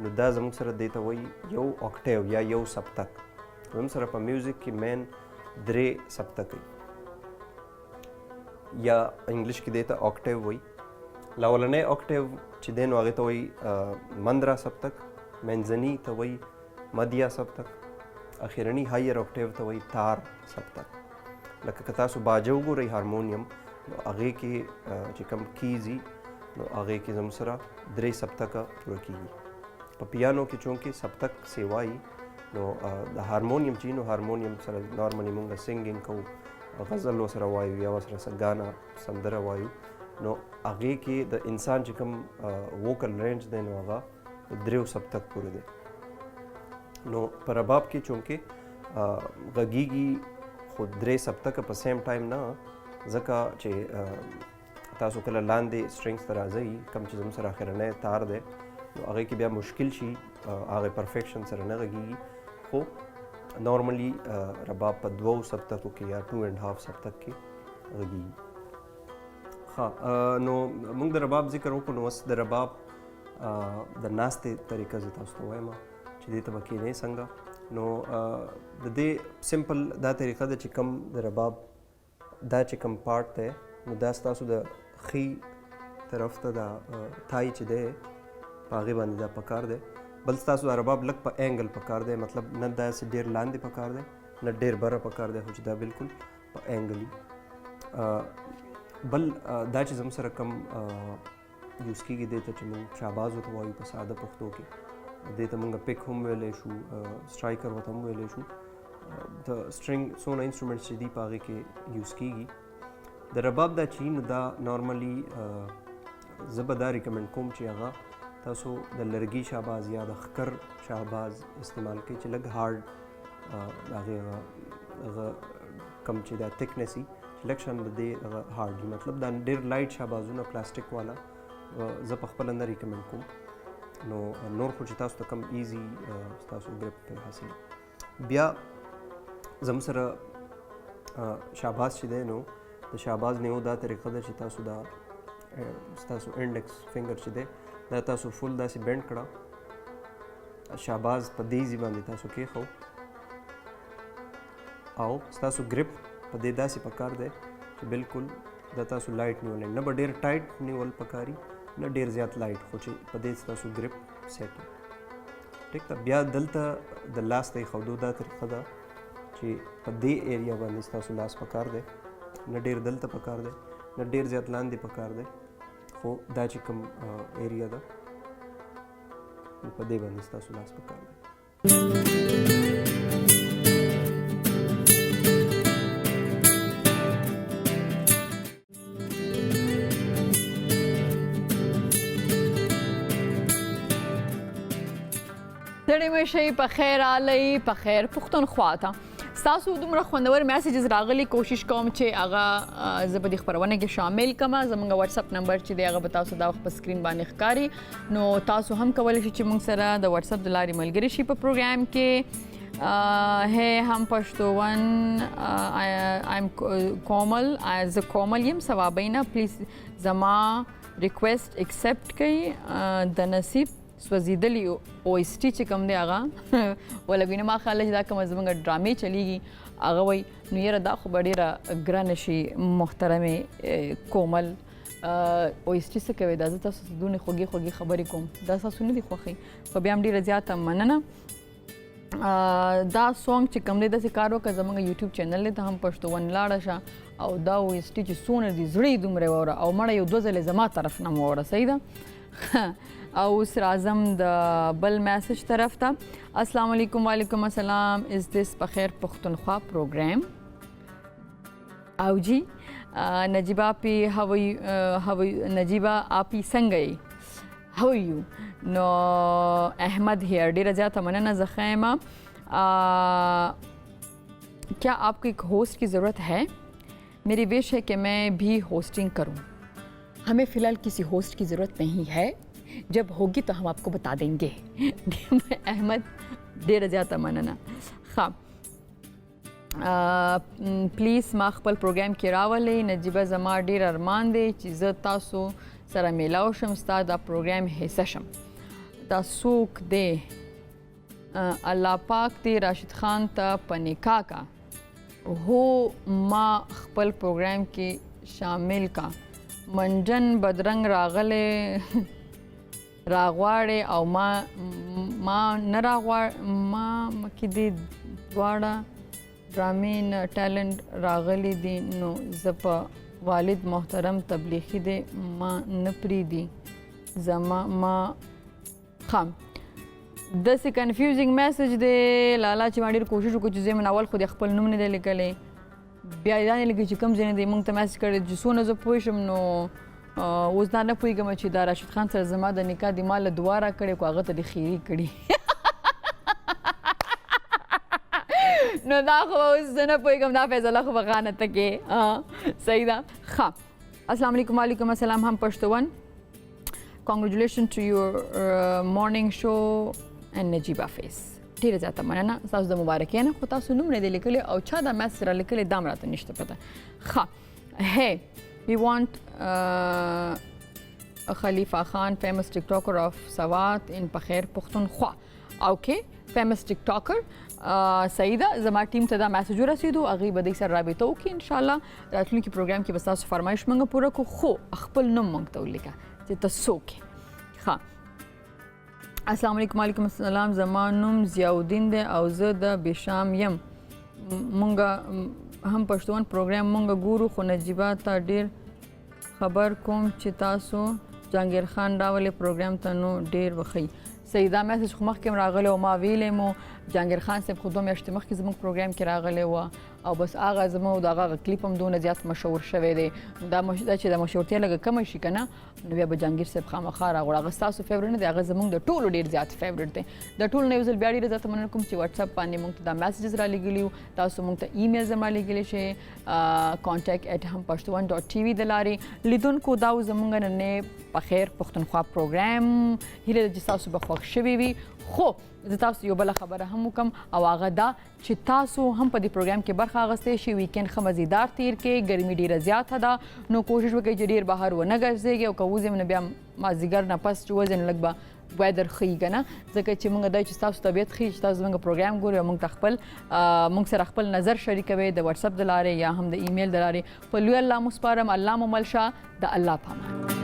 نو دا زموږ سره دې ته وایي یو اوکټیو یا یو سپتک. زموږ سره په میوزیک کې مین 3 سپتک یا انګلیش کې دې ته اوکټیو وایي. لاولنی اوکټیو چې دی نو هغې ته وایي مندرا سپتک. منځني ته وایي مدیا سپتک. اخرني هایر اوکټیو ته وایي تار سپتک. لکه که تاسو باجه وګورئ هارمونیم نو هغې کې چې کوم کیز وي نو هغې کې زموږ سره 3 سپتکه پوره کېږي. په پیانو کې چونکې سپتک سیوا وي نو د هارمونیم چې نو هارمونیم سره نارملي مونږ سنګینګ کوو غزل ورسره وایو یا ورسره څه ګانا سندره وایو نو هغې کې د انسان چې کوم ووکل رینج دی نو هغه 3 سپتک پورې دی. نو په رباب کې چونکې غږیږي خو 3 سپتکه په سیم ټایم نه ځکه چې تاسو کله لاندې سټرینګز ته راځئ کوم چې زموږ سره اخرنی تار دی نو هغې کې بیا مشکل شي هغې پرفیکشن سره نه غږیږي خو نارملی رباب په 2 سپتکو کې یا 2.5 سپتک کې غږیږي. ښه نو موږ د رباب ذکر وکړو نو اوس د رباب د ناستې طریقه زه تاسو ته وایم چې دې ته به کښېنئ څنګه. نو د دې سمپل دا طریقه ده چې کوم د رباب دا چې کوم پارټ دی نو دا ستاسو د ښي طرف ته دا تای چې دی په هغې باندې دا پکار دی. بل ستاسو دا رباب لږ په اینګل پکار دی مطلب نه داسې ډېر لاندې پکار دی نه ډېر بره پکار دی خو چې دا بالکل په اینګل وي. بل دا چې زموږ سره کوم یوز کېږي دې ته چې موږ شهباز ورته وایو په ساده پښتو کې دې ته موږ پیک هم ویلی شو سټرایکر ورته هم ویلی شو. د سټرنګ څونه انسټرومنټس چې دي په هغې کې یوز کېږي. د رباب دا چې نو دا نارملي زه به دا ریکمنډ کوم چې هغه تاسو د لرګي شهباز یا د ښکر شهباز استعمال کړئ چې لږ هارډ هغې کم چې دا تھکنیس وي چې لږ شان د دې هغه هارډ وي مطلب دا ډېر لایټ شهبازونه پلاسټک والا زه پخپله نه ریکمنډ کوم. نو نور خو چې تاسو ته کم ایزي ستاسو ګریپ پرې حاصل. بیا زموږ سره شهباز چې دی نو د شهباز نه یو دا طریقه ده چې تاسو دا ستاسو انډکس فنګر چې دی دا تاسو فل داسې بینډ کړه شهباز په دیزي باندې تاسو کېښو او ستاسو ګریپ په دې داسې پکار دی چې بالکل دا تاسو لایټ نیولی نه به ډېر ټایټ نیول پکاري نه ډیر زیات لایټ خو چې په دې ستاسو ګریپ سیټ ټیک ده. بیا دلته د لاس ته ایښودو دا طریقه ده چې په دې ایریا باندې ستاسو لاس پکار دی، نه ډیر دلته پکار دی، نه ډیر زیات لاندې پکار دی، خو دا چې کوم ایریا ده په دې باندې ستاسو لاس پکار دی. ستړي مه شئ، په خیر راغلی، په خیر پښتونخوا ته. ستاسو دومره خوندور میسیجز راغلي، کوشش کوم چې هغه زه په دې خپرونه کې شامل کړم. زموږ واتساپ نمبر چې دی هغه به تاسو دا وخت په سکرین باندې ښکاري، نو تاسو هم کولی شئ چې موږ سره د واتساپ د لارې ملګري شئ په پروګرام کې. ہے هم پښتون ایم کومل، زه کومل یم، ثوابینا پلیز زما ریکویسټ ایکسپټ کړئ. د نصیب سوځېدلی او اس ټي چې کوم دی هغه ولګوي. ما خیال چې دا کومه زموږ ډرامې چلیږي هغه وایي نو یاره دا خو به ډېره ګرانه شي محترمې کومل. او اس ټي څه کوي؟ دا زه تاسو دونې خوږې خوږې خبرې کوم، دا تاسو نه دي خوښوي، خو بیا هم ډېره زیاته مننه. دا سونګ چې کوم دی داسې کار وکړه، زموږ یوټیوب چینل دی ته هم پښتون لاړه شه او دا او اس ټي چې څونه دي زړه یې دومره واوره او مړه یو دوه ځلې زما طرف نه مو واوره. صحیح ده؟ او اوس راځم د بل میسج طرف ته. السلام علیکم. وعلیکم السلام. از دس بخیر پښتونخوا پروګرام؟ او جی نجیبه پی نجیبه آپی څنګه یې؟ How are you? No, Ahmed here. ډیره زیاته مننه. زه ښه یم. क्या आपको एक होस्ट की ज़रूरत है? मेरी विश है कि मैं भी होस्टिंग करूं. हमें फ़िलहाल किसी होस्ट की ज़रूरत नहीं है, जब होगी तो हम आपको बता देंगे. अहमद ډیره زیاته مننه. ښه پلیز ما خپل پروګرام کې راولئ. نجیبه زما ډیر ارمان دی چې زه تاسو سره میلاو شم، ستا دا پروګرام حصه شم. دا څوک دی؟ الله پاک دی راشد خان ته په نکاح کا هو ما خپل پروګرام کې شامل کا. منجن بدرنګ راغلی راغواړې او ما نه راغواړ ما مکې دې دواړه ډرامې نه ټیلنټ راغلی دي، نو زه په والد محترم تبلیغي دی ما نه پرېږدي زما ما ښه داسې کنفیوزینګ میسج دی لالا چې ما ډېر کوشش وکړو چې زه من اول خو د خپل نوم نه دی لیکلی، بیا یې دا نه لیکي چې کوم ځای نه دی موږ ته میسج کړی چې څونه زه پوه شم. نو اوس دا نه پوهېږم چې دا راشد خان سره زما د نکاح د ما له دعا راکړې خو هغه ته دې خیري کړي. نو دا خو اوس زه نه پوهېږم دا فیصله خو به غانه ته کې. صحیح ده. ښه السلام علیکم. وعلیکم السلام. هم پښتون کانګریچولیشن ټو یور مارننګ شو اینڈ نجیبه فیس. ډېره زیاته مننه ستاسو د مبارکۍ نه، خو تاسو نوم نه دی لیکلی او چا دا میسج را لیکلی دا هم راته نشته پته. ښه hey we want Khalifa Khan, famous TikToker of Sawat in Pakhair Pukhtunkhwa. Okay, famous TikToker. صحیح ده. زما ټیم ته دا میسج ورسېدو، هغوی به دې سره رابطه وکړي انشاءالله. راتلونکي پروګرام کې به ستاسو فرمایش موږ پوره کړو، خو خپل نوم موږ ته ولیکه چې ته څوک یې. ښه السلام علیکم. وعلیکم السلام. زما نوم ضیاءالدین دی او زه د بشام یم. مونږ هم پښتون پروګرام مونږ ګورو، خو نجیبه ته ډېر خبر کوم چې تاسو جهانګیر خان راولې پروګرام ته نو ډېر وښیي. صحیح دا میسج خو مخکې هم راغلی او ما ویلی مو جهانګیر خان صاحب خو 2 میاشتې مخکې زموږ پروګرام کې راغلی وه او بس هغه زموږ د هغه کلیپ هم دونه زیات مشهور شوی دی. دا چې د مشهورتیا لږه کمه شي که نه نو بیا به جهانګیر صاحب خامخا راغوړ. هغه ستاسو فیورټ نه دی، هغه زموږ د ټولو ډېر زیات فیورټ دی. د ټولو نه یو ځل بیا ډېره زیاته مننه کوم چې واتساپ باندې موږ ته دا میسیجز را لیږلي وو. تاسو موږ ته ایمیل هم را لیږلی شئ contact@hampashtun.tv د لارې. لیدونکو دا و زموږ نننی پخیر پښتونخوا پروګرام. هیله ده چې تاسو به خوښ شوي وي، خو زه تاسو یو بله خبره هم وکړم او هغه دا چې تاسو هم په دې پروګرام کې برخه اخیستی شئ. ویکینډ ښه مزیدار تیر کړئ، ګرمي ډېره زیاته ده نو کوشش وکړئ چې ډېر بهر ونه ګرځېږئ او که وځئ نو بیا مازدیګر نه پس چې وځئ نو لږ به ویدر ښیي که نه، ځکه چې موږ دا چې ستاسو طبیعت ښیي چې تاسو زموږ پروګرام ګورئ او موږ سره خپل نظر شریکوئ د واتساپ د لارې یا هم د ایمیل د لارې. په لوی الله مو سپارم. الله مو مل شه. د الله په امان.